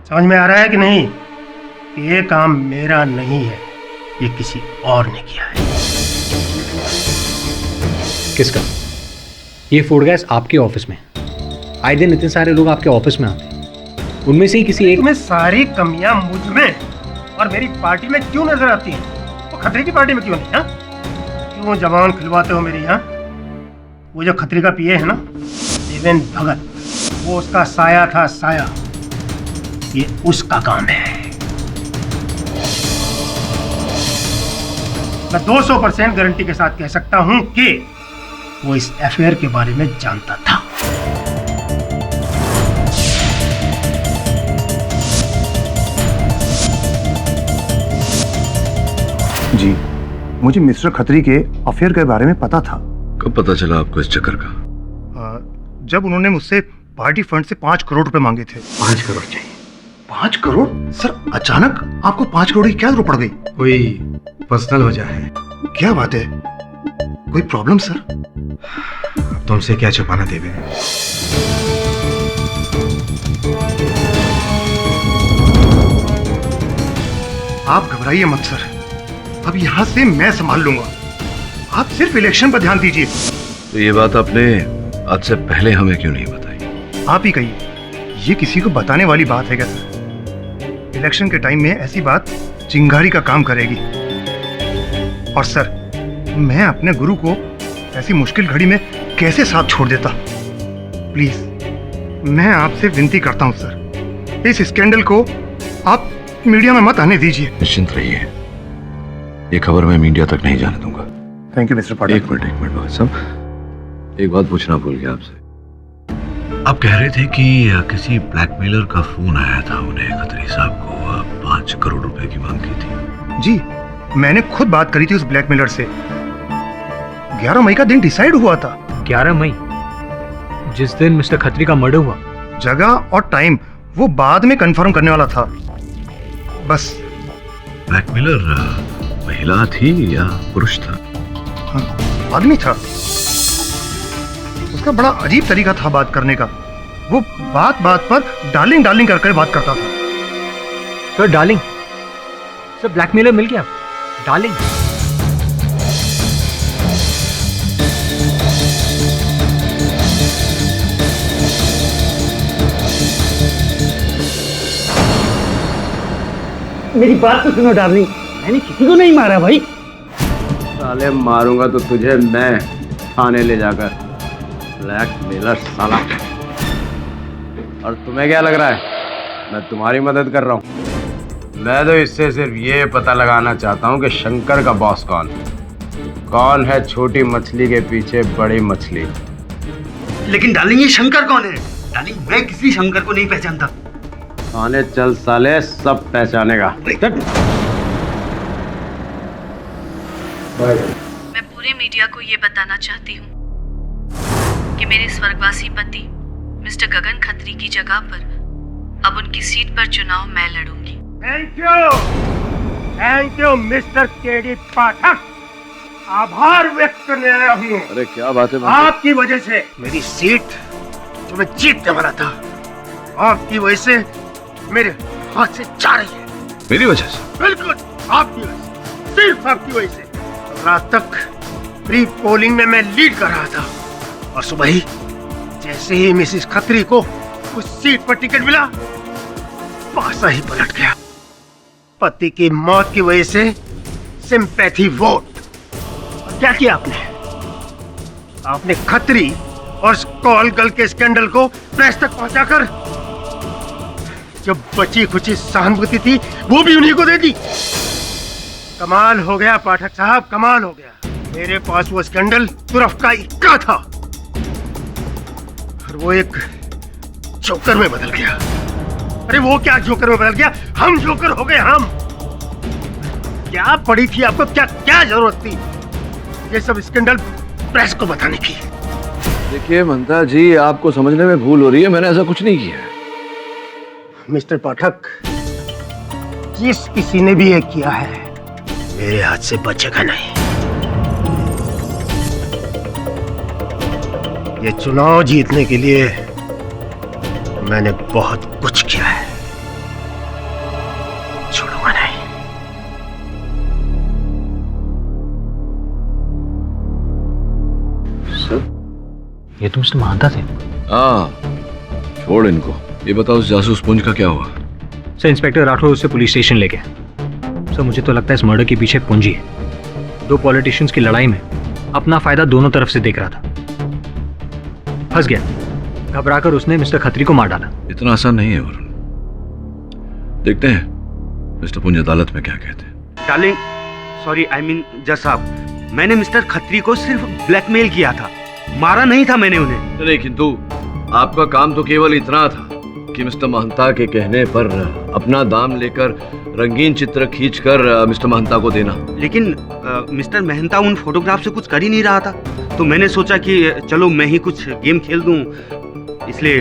S10: समझ में आ रहा है कि नहीं कि ये काम मेरा नहीं है, ये किसी और ने किया है।
S3: किसका? ये फोटोग्राफ्स आपके ऑफिस में, आए दिन इतने सारे लोग आपके ऑफिस में आते हैं, उनमें से ही किसी एक
S10: में सारी कमियां मुझ में और मेरी पार्टी में क्यों नजर आती हैं? वो खत्री की पार्टी में क्यों नहीं? हाँ, क्यों जवान खिलवाते हो मेरी? हाँ, वो जो खत्री का पीए है ना, देवेंद्र भगत, वो उसका साया था, साया। ये उसका काम है। मैं 200% गारंटी के साथ कह सकता हूं कि वो इस अफेयर के बारे में जानता था।
S15: जी, मुझे मिस्टर खत्री के अफेयर के बारे में पता था।
S6: कब पता चला आपको इस चक्कर का?
S15: जब उन्होंने मुझसे पार्टी फंड से 5 करोड़ रुपए मांगे थे।
S18: 5 करोड़ चाहिए?
S15: 5 करोड़? सर, अचानक आपको 5 करोड़ की क्या जरूरत पड़ गई?
S18: कोई पर्सनल वजह है?
S15: क्या बात है, कोई प्रॉब्लम सर?
S18: तुमसे क्या छुपाना देवे?
S15: आप घबराइए मत सर, अब यहाँ से मैं संभाल लूंगा। आप सिर्फ इलेक्शन पर ध्यान दीजिए।
S6: तो ये बात आपने आज से पहले हमें क्यों नहीं बताई?
S15: आप ही कहिए, ये किसी को बताने वाली बात है क्या सर? इलेक्शन के टाइम में ऐसी बात चिंगारी का काम करेगी। और सर, मैं अपने गुरु को ऐसी मुश्किल घड़ी में कैसे साथ छोड़ देता? प्लीज, मैं आपसे विनती करता हूं सर, इस स्कैंडल को आप मीडिया में मत आने दीजिए।
S6: निश्चिंत रहिए, ये खबर मैं मीडिया तक नहीं जाने दूंगा।
S15: Thank you mister Patil.
S6: एक मिनट भगत साहब, एक बात पूछना भूल गया आपसे। आप कह रहे थे कि किसी ब्लैकमेलर का फोन आया था उन्हें, खत्री साहब को 5 करोड़ रुपए की मांग की थी।
S15: जी, मैंने खुद बात करी थी उस ब्लैकमेलर से। 11 मई का दिन डिसाइड हुआ था।
S3: 11 मई, जिस दिन मिस्टर खत्री का मर्डर हुआ?
S15: जगह और टाइम वो बाद में कंफर्म करने वाला था, बस।
S6: ब्लैकमेलर महिला थी या पुरुष था?
S15: आदमी था। उसका बड़ा अजीब तरीका था बात करने का। वो बात बात पर डार्लिंग डार्लिंग करके बात करता था।
S3: सर डार्लिंग, सर ब्लैकमेलर मिल गया डार्लिंग।
S10: मेरी बात तो सुनो डार्लिंग, मैंने किसी को नहीं मारा भाई।
S2: साले मारूंगा तो तुझे मैं थाने ले जाकर। ब्लैकमेलर साला। और तुम्हें क्या लग रहा है मैं तुम्हारी मदद कर रहा हूँ? मैं तो इससे सिर्फ ये पता लगाना चाहता हूँ कि शंकर का बॉस कौन है छोटी मछली के पीछे बड़ी मछली।
S10: लेकिन डार्लिंग ये शंकर कौन है? डार्लिंग मैं किसी शंकर को नहीं पहचानता।
S2: थाने चल साले, सब पहचानेगा।
S16: मैं पूरे मीडिया को ये बताना चाहती हूँ कि मेरे स्वर्गवासी पति मिस्टर गगन खत्री की जगह पर अब उनकी सीट पर चुनाव मैं लड़ूंगी।
S15: थैंक यू मिस्टर केडी पाठक। आभार व्यक्त करने आया हूँ।
S9: अरे क्या बात है
S15: आपकी वजह से मेरी सीट जो मैं जीतने वाला था, आपकी वजह से मेरे हाथ से जा रही है।
S9: मेरी वजह से?
S15: बिल्कुल आपकी वजह से, सिर्फ आपकी वजह से। रात तक प्री पोलिंग में मैं लीड कर रहा था और सुबह ही जैसे ही मिसेस खत्री को उस सीट पर टिकट मिला, पासा ही पलट गया। पति की मौत की वजह से सिंपैथी वोट। और क्या किया आपने खत्री और कॉल गर्ल के स्कैंडल को प्रेस तक पहुंचाकर जो बची खुची सहानुभूति थी वो भी उन्हीं को दे दी। कमाल हो गया पाठक साहब, कमाल हो गया। मेरे पास वो स्कैंडल तुरफ का इक्का था और वो एक जोकर में बदल गया। अरे वो क्या जोकर में बदल गया, हम जोकर हो गए हम। क्या पड़ी थी आपको, क्या जरूरत थी ये सब स्कैंडल प्रेस को बताने की?
S9: देखिए महंता जी, आपको समझने में भूल हो रही है, मैंने ऐसा कुछ नहीं किया है।
S15: मिस्टर पाठक, जिस किसी ने भी ये किया है मेरे हाथ से बचेगा नहीं। ये चुनाव जीतने के लिए मैंने बहुत कुछ किया है, छोड़ूंगा नहीं।
S3: ये तुम से मानता थे?
S9: हाँ, छोड़ इनको। ये बताओ उस जासूस पुंज का क्या हुआ?
S3: सर इंस्पेक्टर राठौर उससे पुलिस स्टेशन ले गया। सर मुझे तो लगता है इस मर्डर के पीछे पूंजी है। दो पॉलिटिशियंस की लड़ाई में अपना फायदा दोनों तरफ से देख रहा था, फंस गया। घबराकर उसने मिस्टर खत्री को मार डाला।
S9: इतना आसान नहीं है वरुण। देखते हैं मिस्टर पुंज अदालत में क्या कहते हैं।
S10: डार्लिंग, सॉरी आई मीन जज साहब, मैंने मिस्टर खत्री को सिर्फ ब्लैकमेल किया था, मारा नहीं था मैंने उन्हें।
S9: नहीं, किंतु आपका काम तो केवल इतना था कि मिस्टर महंता के कहने पर अपना दाम लेकर रंगीन चित्र खींचकर मिस्टर महंता को देना।
S10: लेकिन मिस्टर महंता उन फोटोग्राफ से कुछ कर ही नहीं रहा था, तो मैंने सोचा कि चलो मैं ही कुछ गेम खेल दूं, इसलिए।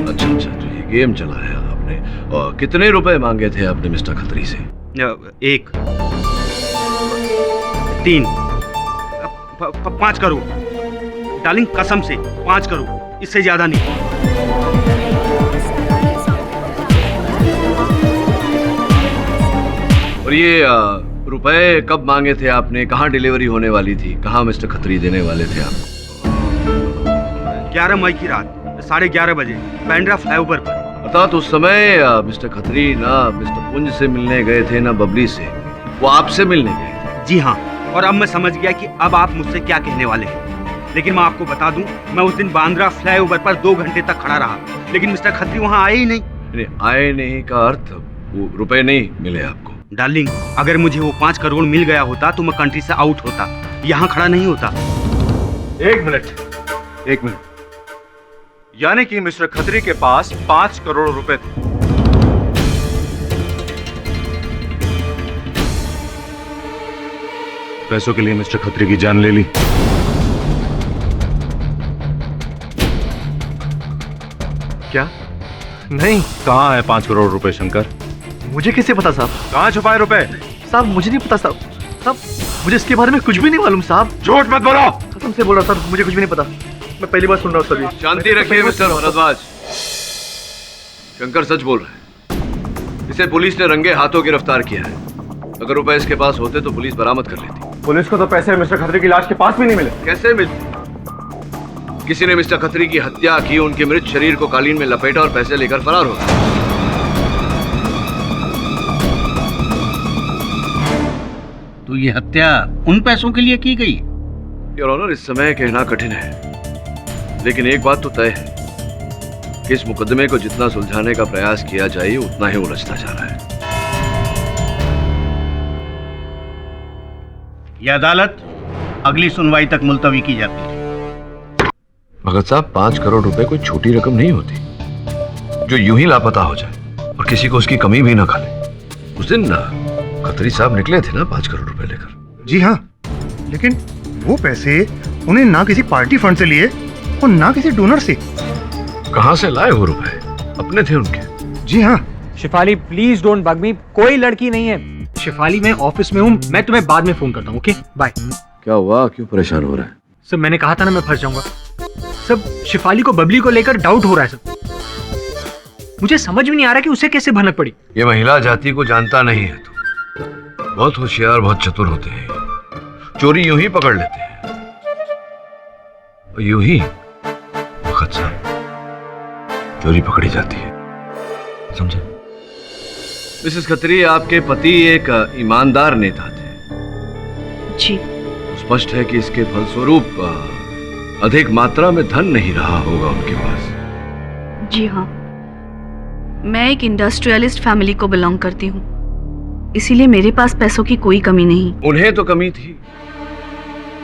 S9: अच्छा, तो ये गेम चलाया आपने। और कितने रुपए मांगे थे आपने मिस्टर खत्री से?
S10: 1, 3, 5 करोड़। डार्लिंग कसम से 5 करोड़, इससे ज्यादा नहीं।
S9: और ये रुपए कब मांगे थे आपने? कहाँ डिलीवरी होने वाली थी? कहाँ मिस्टर खत्री देने वाले थे आप?
S10: 11 मई की रात 11:30 बजे बांद्रा फ्लाईओवर पर।
S9: अर्थात उस समय मिस्टर खत्री ना मिस्टर पुंज से मिलने गए थे ना बबली से, वो आपसे मिलने गए थे।
S10: जी हाँ, और अब मैं समझ गया कि अब आप मुझसे क्या कहने वाले हैं। लेकिन मैं आपको बता दूं, मैं उस दिन बांद्रा फ्लाईओवर पर 2 घंटे तक खड़ा रहा, लेकिन मिस्टर खत्री वहां आए ही नहीं।
S9: आए नहीं का अर्थ वो रुपए नहीं मिले आपको?
S10: डार्लिंग, अगर मुझे वो 5 करोड़ मिल गया होता तो मैं कंट्री से आउट होता, यहाँ खड़ा नहीं होता।
S21: 1 मिनट। यानी कि मिस्टर खत्री के पास 5 करोड़ रुपए थे। पैसों के लिए मिस्टर खत्री की जान ले ली। क्या?
S19: नहीं।
S21: कहाँ है 5 करोड़ रुपए शंकर?
S19: मुझे कैसे पता साहब?
S21: कहाँ छुपाए रुपए?
S19: साहब मुझे नहीं पता साहब।
S10: मुझे इसके बारे में कुछ भी नहीं मालूम साहब।
S21: झूठ मत बोलो।
S10: कसम से बोल रहा सर, मुझे कुछ भी नहीं पता। मैं पहली बार सुन रहा हूँ सर ये।
S9: शांति रखिए मिस्टर भारद्वाज। शंकर सच बोल रहा है। इसे पुलिस ने रंगे हाथों गिरफ्तार किया है। अगर रुपए इसके पास होते तो पुलिस बरामद कर लेती।
S8: पुलिस को तो पैसे मिस्टर खत्री की लाश के पास भी नहीं मिले।
S9: कैसे मिलते? किसी ने मिस्टर खत्री की हत्या की, उनके मृत शरीर को कालीन में लपेटा और पैसे लेकर फरार हो गया।
S20: तो ये हत्या उन पैसों के लिए की गई?
S9: योर ऑनर, इस समय कहना कठिन है, लेकिन एक बात तो तय है कि इस मुकदमे को जितना सुलझाने का प्रयास किया जाए उतना ही उलझता जा रहा है।
S20: यह अदालत अगली सुनवाई तक मुलतवी की जाती है।
S6: भगत साहब, 5 करोड़ रुपए कोई छोटी रकम नहीं होती जो यूं ही लापता हो जाए और किसी को उसकी कमी भी ना खले। उस दिन खत्री साहब निकले थे ना 5 करोड़ रुपए लेकर।
S15: जी हाँ, लेकिन वो पैसे उन्हें ना किसी पार्टी फंड से लिए और ना किसी डोनर से।
S6: कहां से लाए वो रुपए? अपने थे उनके।
S15: जी हाँ।
S3: शिफाली प्लीज डोंट बग मी, कोई लड़की नहीं है। शिफाली मैं ऑफिस में हूँ, मैं तुम्हें बाद में फोन करता हूँ। Okay bye.
S9: क्या हुआ, क्यों परेशान हो रहा है?
S3: सर मैंने कहा था ना मैं फंस जाऊंगा। सब शिफाली को बबली को लेकर डाउट हो रहा है सब। मुझे समझ में नहीं आ रहा कि उसे कैसे भनक पड़ी।
S6: ये महिला जाति को जानता नहीं है तो बहुत होशियार, बहुत चतुर होते हैं। चोरी यूं ही पकड़ लेते हैं और यूं ही वक्त साहब चोरी पकड़ी जाती है, समझे?
S9: मिसेस खत्री, आपके पति एक ईमानदार नेता थे।
S16: जी।
S9: स्पष्ट है कि इसके फलस्वरूप अधिक मात्रा में धन नहीं रहा होगा उनके पास।
S16: जी हाँ, मैं एक इंडस्ट्रियलिस्ट फैमिली को बिलोंग करती हूँ, इसीलिए मेरे पास पैसों की कोई कमी नहीं।
S9: उन्हें तो कमी थी,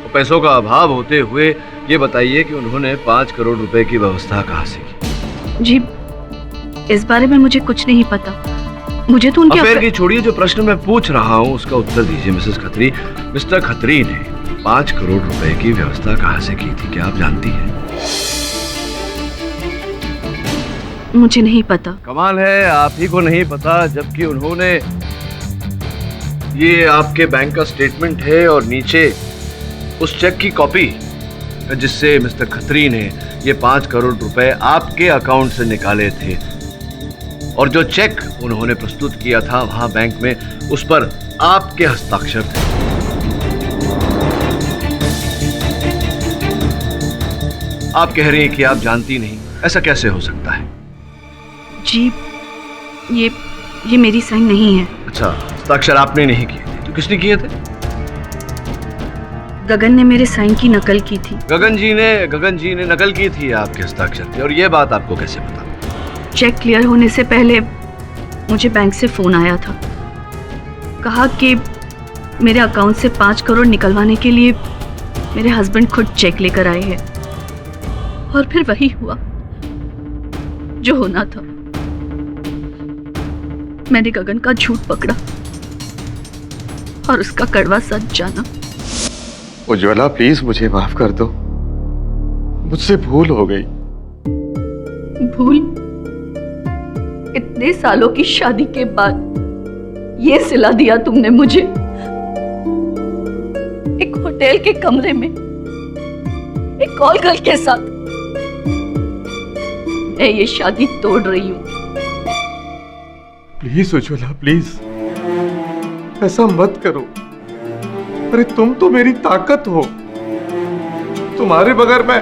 S9: और पैसों का अभाव होते हुए ये बताइए कि उन्होंने 5 करोड़ रुपए की व्यवस्था कहाँ से की?
S16: जी, इस बारे में मुझे कुछ नहीं पता। मुझे तो उनके
S9: अफेयर की छोड़िए, जो प्रश्न मैं पूछ रहा हूँ उसका उत्तर दीजिए मिसेस खत्री। मिस्टर खत्री ने 5 करोड़ रुपए की व्यवस्था कहाँ से की थी, क्या आप जानती हैं?
S16: मुझे नहीं पता।
S9: कमाल है, आप ही को नहीं पता, जबकि उन्होंने, ये आपके बैंक का स्टेटमेंट है और नीचे उस चेक की कॉपी जिससे मिस्टर खत्री ने ये 5 करोड़ रुपए आपके अकाउंट से निकाले थे, और जो चेक उन्होंने प्रस्तुत किया था वहां बैंक में, उस पर आपके हस्ताक्षर थे। आप कह रही हैं कि आप जानती नहीं, ऐसा कैसे हो सकता है?
S16: जी, ये मेरी साइन नहीं है।
S9: अच्छा, हस्ताक्षर आपने नहीं किए थे, तो किसने किए थे?
S16: गगन ने मेरे साइन की नकल की थी।
S9: गगन जी ने नकल की थी आपके हस्ताक्षर की, और ये बात आपको कैसे पता?
S16: चेक क्लियर होने से पहले मुझे बैंक से फोन आया था, कहा कि मेरे अकाउंट से 5 करोड़ निकलवाने के लिए मेरे हस्बैंड खुद चेक लेकर आए हैं, और फिर वही हुआ जो होना था। मैंने गगन का झूठ पकड़ा और उसका कड़वा सच जाना।
S4: उज्ज्वला प्लीज मुझे माफ कर दो, मुझसे भूल हो गई।
S16: भूल? इतने सालों की शादी के बाद ये सिला दिया तुमने मुझे, एक होटल के कमरे में एक कॉल गर्ल के साथ। मैं ये शादी तोड़ रही हूँ।
S4: प्लीज उज्ज्वला प्लीज ऐसा मत करो। अरे तुम तो मेरी ताकत हो, तुम्हारे बगैर मैं।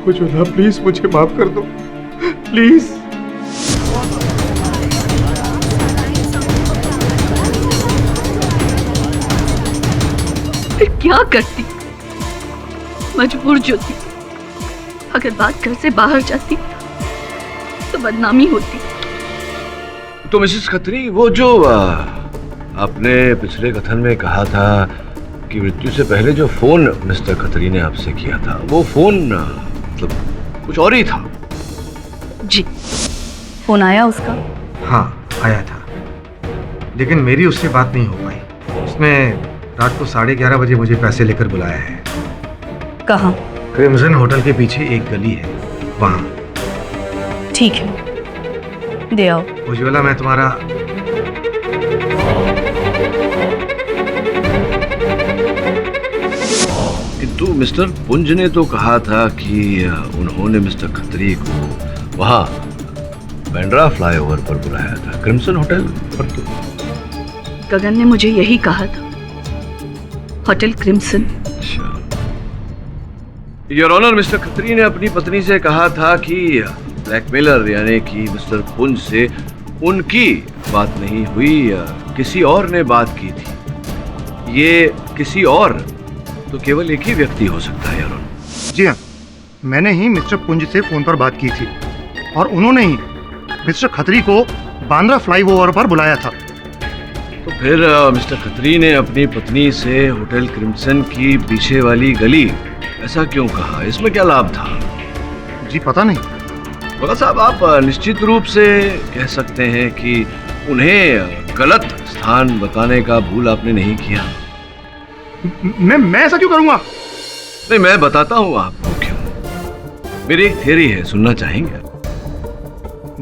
S4: उज्ज्वला प्लीज मुझे माफ कर दो, प्लीज।
S16: फिर क्या करती? मजबूर जो थी। अगर बात घर से बाहर जाती तो बदनामी होती।
S9: तो मिसेस खत्री, वो जो आपने पिछले कथन में कहा था कि मृत्यु से पहले जो फोन मिस्टर खत्री ने आपसे किया था, वो फोन मतलब कुछ और ही था?
S16: जी, फोन आया उसका?
S18: हाँ आया था, लेकिन मेरी उससे बात नहीं हो पाई। उसने रात को 11:30 बजे मुझे पैसे लेकर बुलाया है।
S16: कहाँ?
S18: क्रिम्सन होटल के पीछे एक गली है, वहाँ।
S16: ठीक है, दे आओ।
S18: उज्ज्वला मैं तुम्हारा
S9: किंतु मिस्टर पुंज ने तो कहा था कि उन्होंने मिस्टर खत्री को वहां बांद्रा फ्लाईओवर पर बुलाया था, क्रिम्सन होटल पर। तो
S16: गगन ने मुझे यही कहा था, hotel Crimson.
S9: Your honour, mister Khatri ने अपनी पत्नी से कहा था कि ब्लैकमेलर यानी कि मिस्टर पुंज से उनकी बात नहीं हुई, किसी और ने बात की थी। ये किसी और तो केवल एक ही व्यक्ति हो सकता है, योर ऑनर।
S15: जी हाँ, मैंने ही मिस्टर पुंज से फोन पर बात की थी और उन्होंने ही मिस्टर खत्री को बांद्रा फ्लाईओवर पर बुलाया था।
S9: तो फिर मिस्टर खत्री ने अपनी पत्नी से होटल क्रिम्सन की पीछे वाली गली ऐसा क्यों कहा? इसमें क्या लाभ था?
S15: जी पता नहीं।
S9: बगा साहब, आप निश्चित रूप से कह सकते हैं कि उन्हें गलत स्थान बताने का भूल आपने नहीं किया।
S15: मैं ऐसा क्यों करूंगा?
S9: नहीं, मैं बताता हूँ आपको क्यों। मेरी एक थियरी है, सुनना चाहेंगे?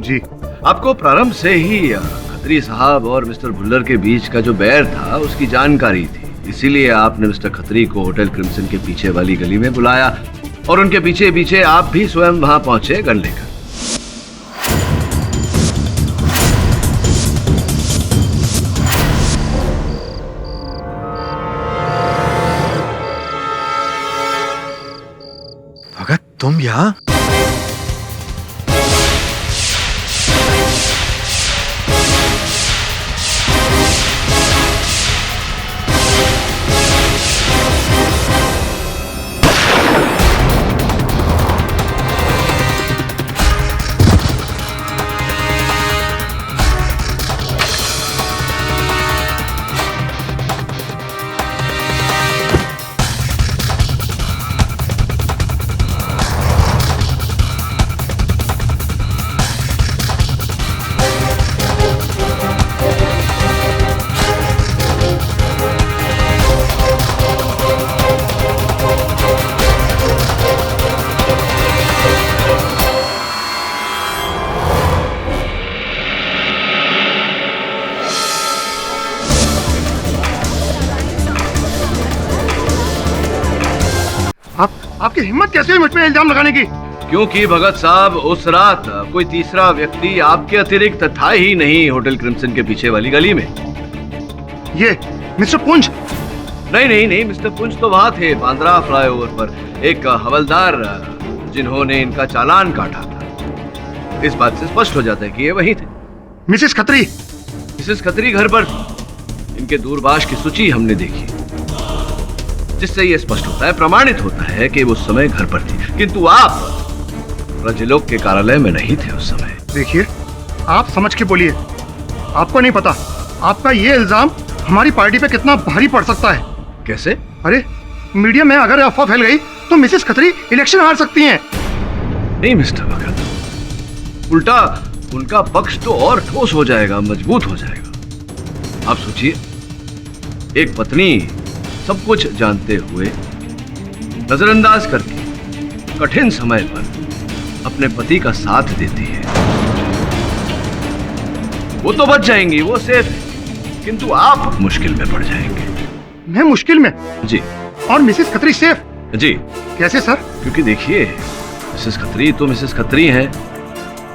S15: जी।
S9: आपको प्रारंभ से ही खत्री साहब और मिस्टर भुल्लर के बीच का जो बैर था उसकी जानकारी थी, इसीलिए आपने मिस्टर खत्री को होटल क्रिम्सन के पीछे वाली गली में बुलाया और उनके पीछे पीछे आप भी स्वयं वहां पहुंचे गन लेकर।
S11: भगत, तुम यहाँ?
S15: आपकी हिम्मत कैसे हुई मुझ पे इल्जाम लगाने की?
S9: क्योंकि भगत साहब, उस रात कोई तीसरा व्यक्ति आपके अतिरिक्त था ही नहीं होटल क्रिम्सन के पीछे वाली गली में।
S15: ये मिस्टर पुंज?
S9: नहीं नहीं नहीं, मिस्टर पुंज तो वहां थे बांद्रा फ्लाईओवर पर, एक हवलदार जिन्होंने इनका चालान काटा था। इस बात से स्पष्ट हो जाता है कि ये वही थे।
S15: मिसेस खत्री?
S9: मिसेस खत्री घर पर थी। इनके दूरभाष की सूची हमने देखी, जिससे यह स्पष्ट होता है, प्रमाणित होता है कि वो उस समय घर पर थी, किंतु आप रजलोक के कार्यालय में नहीं थे उस समय।
S15: देखिए, आप समझ के बोलिए। आपको नहीं पता आपका ये इल्जाम हमारी पार्टी पे कितना भारी पड़ सकता है।
S9: कैसे?
S15: अरे, मीडिया में अगर अफवाह फैल गई तो मिसेस खत्री इलेक्शन हार सकती हैं।
S9: नहीं मिस्टर भगत, उल्टा उनका पक्ष तो और ठोस हो जाएगा, मजबूत हो जाएगा। आप सोचिए, एक पत्नी सब कुछ जानते हुए नजरअंदाज करके कठिन समय पर अपने पति का साथ देती है। वो तो बच जाएंगी, वो सेफ है, किंतु आप मुश्किल में पड़ जाएंगे।
S15: मैं मुश्किल में?
S9: जी।
S15: और मिसेस खत्री सेफ?
S9: जी।
S15: कैसे सर?
S9: क्योंकि देखिए, मिसेस खत्री तो मिसेस खत्री हैं,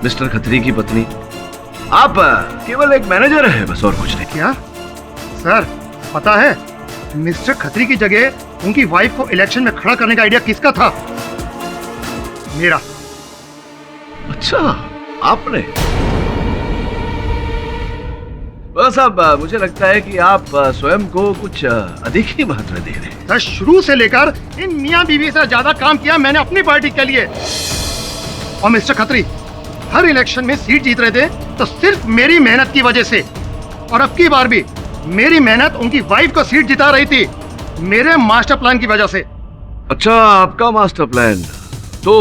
S9: मिस्टर खत्री की पत्नी। आप केवल एक मैनेजर हैं, बस, और कुछ नहीं।
S15: क्या सर, पता है मिस्टर खत्री की जगह उनकी वाइफ को इलेक्शन में खड़ा करने का आइडिया किसका था? मेरा।
S9: अच्छा, आपने? बस अब मुझे लगता है कि आप स्वयं को कुछ अधिक ही महत्व दे रहे हैं।
S15: सर, शुरू से लेकर इन मियां बीवी से ज्यादा काम किया मैंने अपनी पार्टी के लिए। और मिस्टर खत्री हर इलेक्शन में सीट जीत रहे थे तो सिर्फ मेरी मेहनत की वजह से, और अब की बार भी मेरी मेहनत उनकी वाइफ को सीट जिता रही थी, मेरे मास्टर प्लान की वजह से।
S9: अच्छा, आपका मास्टर प्लान? तो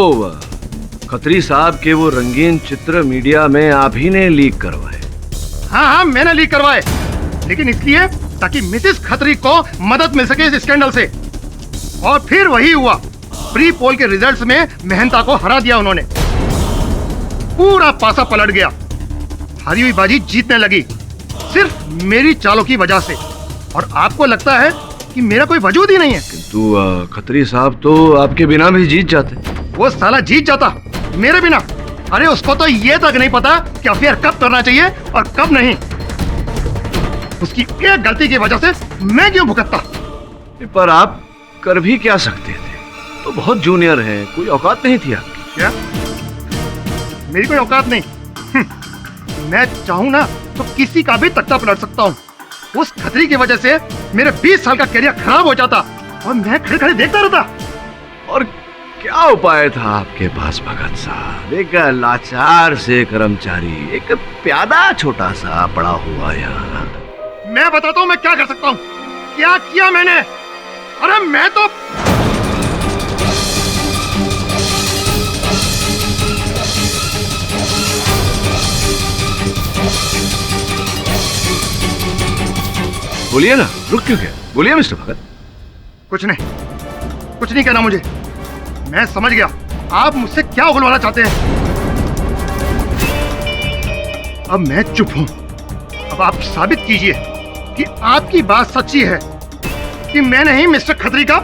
S9: खत्री साहब के वो रंगीन चित्र मीडिया में आप ही ने लीक करवाए?
S15: हाँ, मैंने लीक करवाए, लेकिन इसलिए ताकि मिसेस खत्री को मदद मिल सके इस स्कैंडल से। और फिर वही हुआ, प्री पोल के रिजल्ट्स में मेहनता को हरा दिया उन्होंने। पूरा पासा पलट गया, हारी हुई बाजी जीतने लगी सिर्फ मेरी चालों की वजह से। और आपको लगता है कि मेरा कोई वजूद ही नहीं है।
S9: किंतु खत्री साहब तो आपके बिना भी जीत जाते।
S15: वो साला जीत जाता मेरे बिना। अरे उसको तो ये तक नहीं पता कि अफेयर कब करना चाहिए और कब नहीं। उसकी एक गलती की वजह से मैं क्यों भुगतता?
S9: पर आप कर भी क्या सकते थे? तो बहुत जूनियर है, कोई औकात नहीं थी आपकी।
S15: क्या मेरी कोई औकात नहीं? मैं चाहूं ना तो किसी का भी तख्ता पलट सकता हूं। उस खतरी की वजह से मेरे 20 साल का करियर खराब हो जाता और मैं खड़े खड़े देखता रहता।
S9: और क्या उपाय था आपके पास भगत साहब? एक लाचार से कर्मचारी, एक प्यादा छोटा सा पड़ा हुआ यहाँ।
S15: मैं बताता हूँ मैं क्या कर सकता हूँ। क्या किया मैंने? अरे मैं तो
S9: बोलिए ना, रुक क्यों गया? बोलिए मिस्टर भगत।
S15: कुछ नहीं कहना मुझे। मैं समझ गया आप मुझसे क्या उगलवाना चाहते हैं। अब मैं चुप हूं। अब आप साबित कीजिए कि आपकी बात सच्ची है कि मैंने ही मिस्टर खत्री का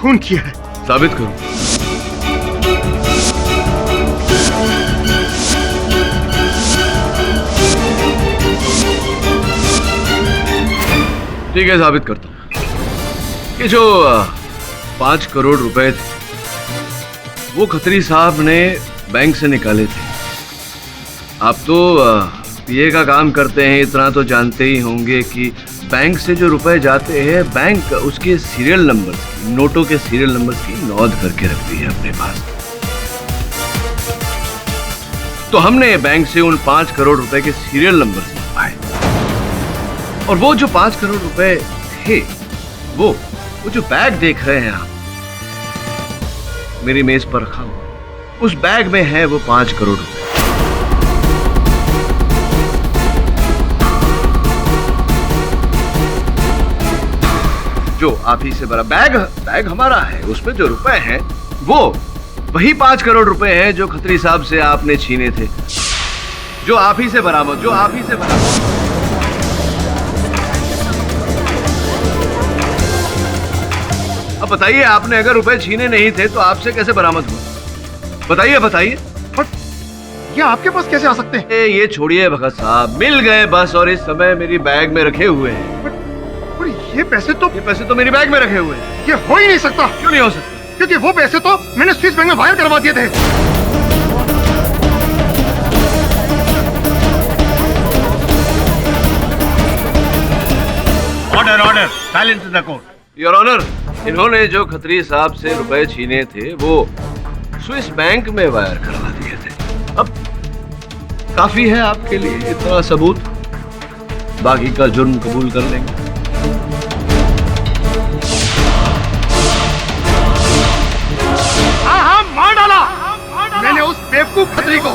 S15: खून किया है।
S9: साबित करो। ठीक है, साबित करता हूं। ये जो 5 करोड़ रुपए थे वो खत्री साहब ने बैंक से निकाले थे। आप तो पीए का काम करते हैं, इतना तो जानते ही होंगे कि बैंक से जो रुपए जाते हैं बैंक उसके सीरियल नंबर, नोटों के सीरियल नंबर की नोट करके रखती है अपने पास। तो हमने बैंक से उन 5 करोड़ रुपए के सीरियल नंबर पाए और वो जो 5 करोड़ रुपए थे वो जो बैग देख रहे हैं आप मेरी मेज पर रखा हुआ, उस बैग में है वो 5 करोड़ रुपए। जो आप ही से भरा बैग हमारा है, उसमें जो रुपए हैं वो वही 5 करोड़ रुपए हैं जो खत्री साहब से आपने छीने थे, जो आप ही से बरामद। अब बताइए, आपने अगर रुपए छीने नहीं थे तो आपसे कैसे बरामद हुआ? बताइए।
S15: ये आपके पास कैसे आ सकते हैं?
S9: ये छोड़िए भगत साहब, मिल गए बस, और इस समय मेरी बैग में रखे हुए हैं।
S15: ये पैसे तो
S9: मेरी बैग में रखे हुए हैं।
S15: ये हो ही नहीं सकता।
S9: क्यों नहीं हो सकता?
S15: क्योंकि वो पैसे तो मैंने स्विस बैंक में वायर करवा दिए थे।
S21: Order, silence in the court.
S9: Your honour, इन्होंने जो खत्री साहब से रुपए छीने थे वो स्विस बैंक में वायर करवा दिए थे। अब काफी है आपके लिए इतना सबूत, बाकी का जुर्म कबूल कर लेंगे।
S15: हाँ, मार डाला मैंने उस बेवकूफ खतरी को।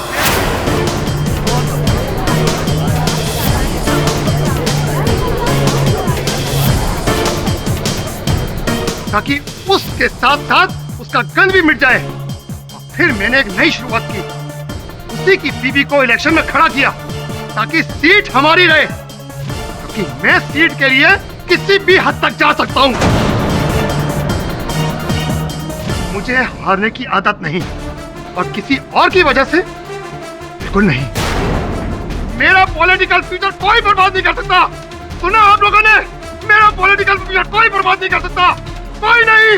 S15: ताकि उसके साथ साथ उसका गन भी मिट जाए। और फिर मैंने एक नई शुरुआत की, उसी की बीवी को इलेक्शन में खड़ा किया ताकि सीट हमारी रहे, क्योंकि मैं सीट के लिए किसी भी हद तक जा सकता हूं। मुझे हारने की आदत नहीं और किसी और की वजह से बिल्कुल नहीं। मेरा पॉलिटिकल फ्यूचर कोई बर्बाद नहीं कर सकता। सुना आप लोगों ने? मेरा पॉलिटिकल फ्यूचर कोई बर्बाद नहीं कर सकता, कोई नहीं।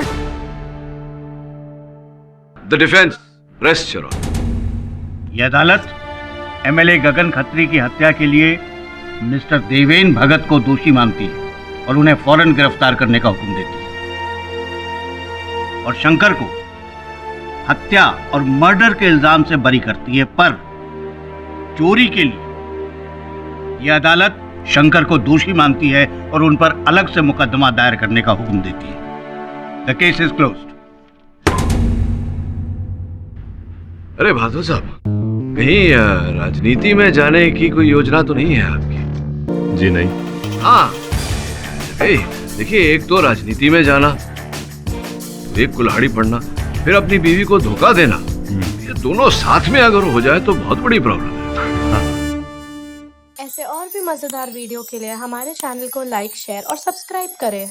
S9: The defence rest your honour.
S21: यह अदालत एमएलए गगन खत्री की हत्या के लिए मिस्टर देवेन भगत को दोषी मानती है और उन्हें फौरन गिरफ्तार करने का हुक्म देती है, और शंकर को हत्या और मर्डर के इल्जाम से बरी करती है। पर चोरी के लिए यह अदालत शंकर को दोषी मानती है और उन पर अलग से मुकदमा दायर करने का हुक्म देती है। The case is closed.
S9: अरे भादो साहब, कहीं राजनीति में जाने की कोई योजना तो नहीं है आपकी?
S21: जी नहीं।
S9: हाँ देखिए, एक तो राजनीति में जाना, एक कुल्हाड़ी पड़ना, फिर अपनी बीवी को धोखा देना, ये दोनों साथ में अगर हो जाए तो बहुत बड़ी प्रॉब्लम है।
S13: ऐसे और भी मजेदार वीडियो के लिए हमारे चैनल को लाइक, शेयर और सब्सक्राइब करें।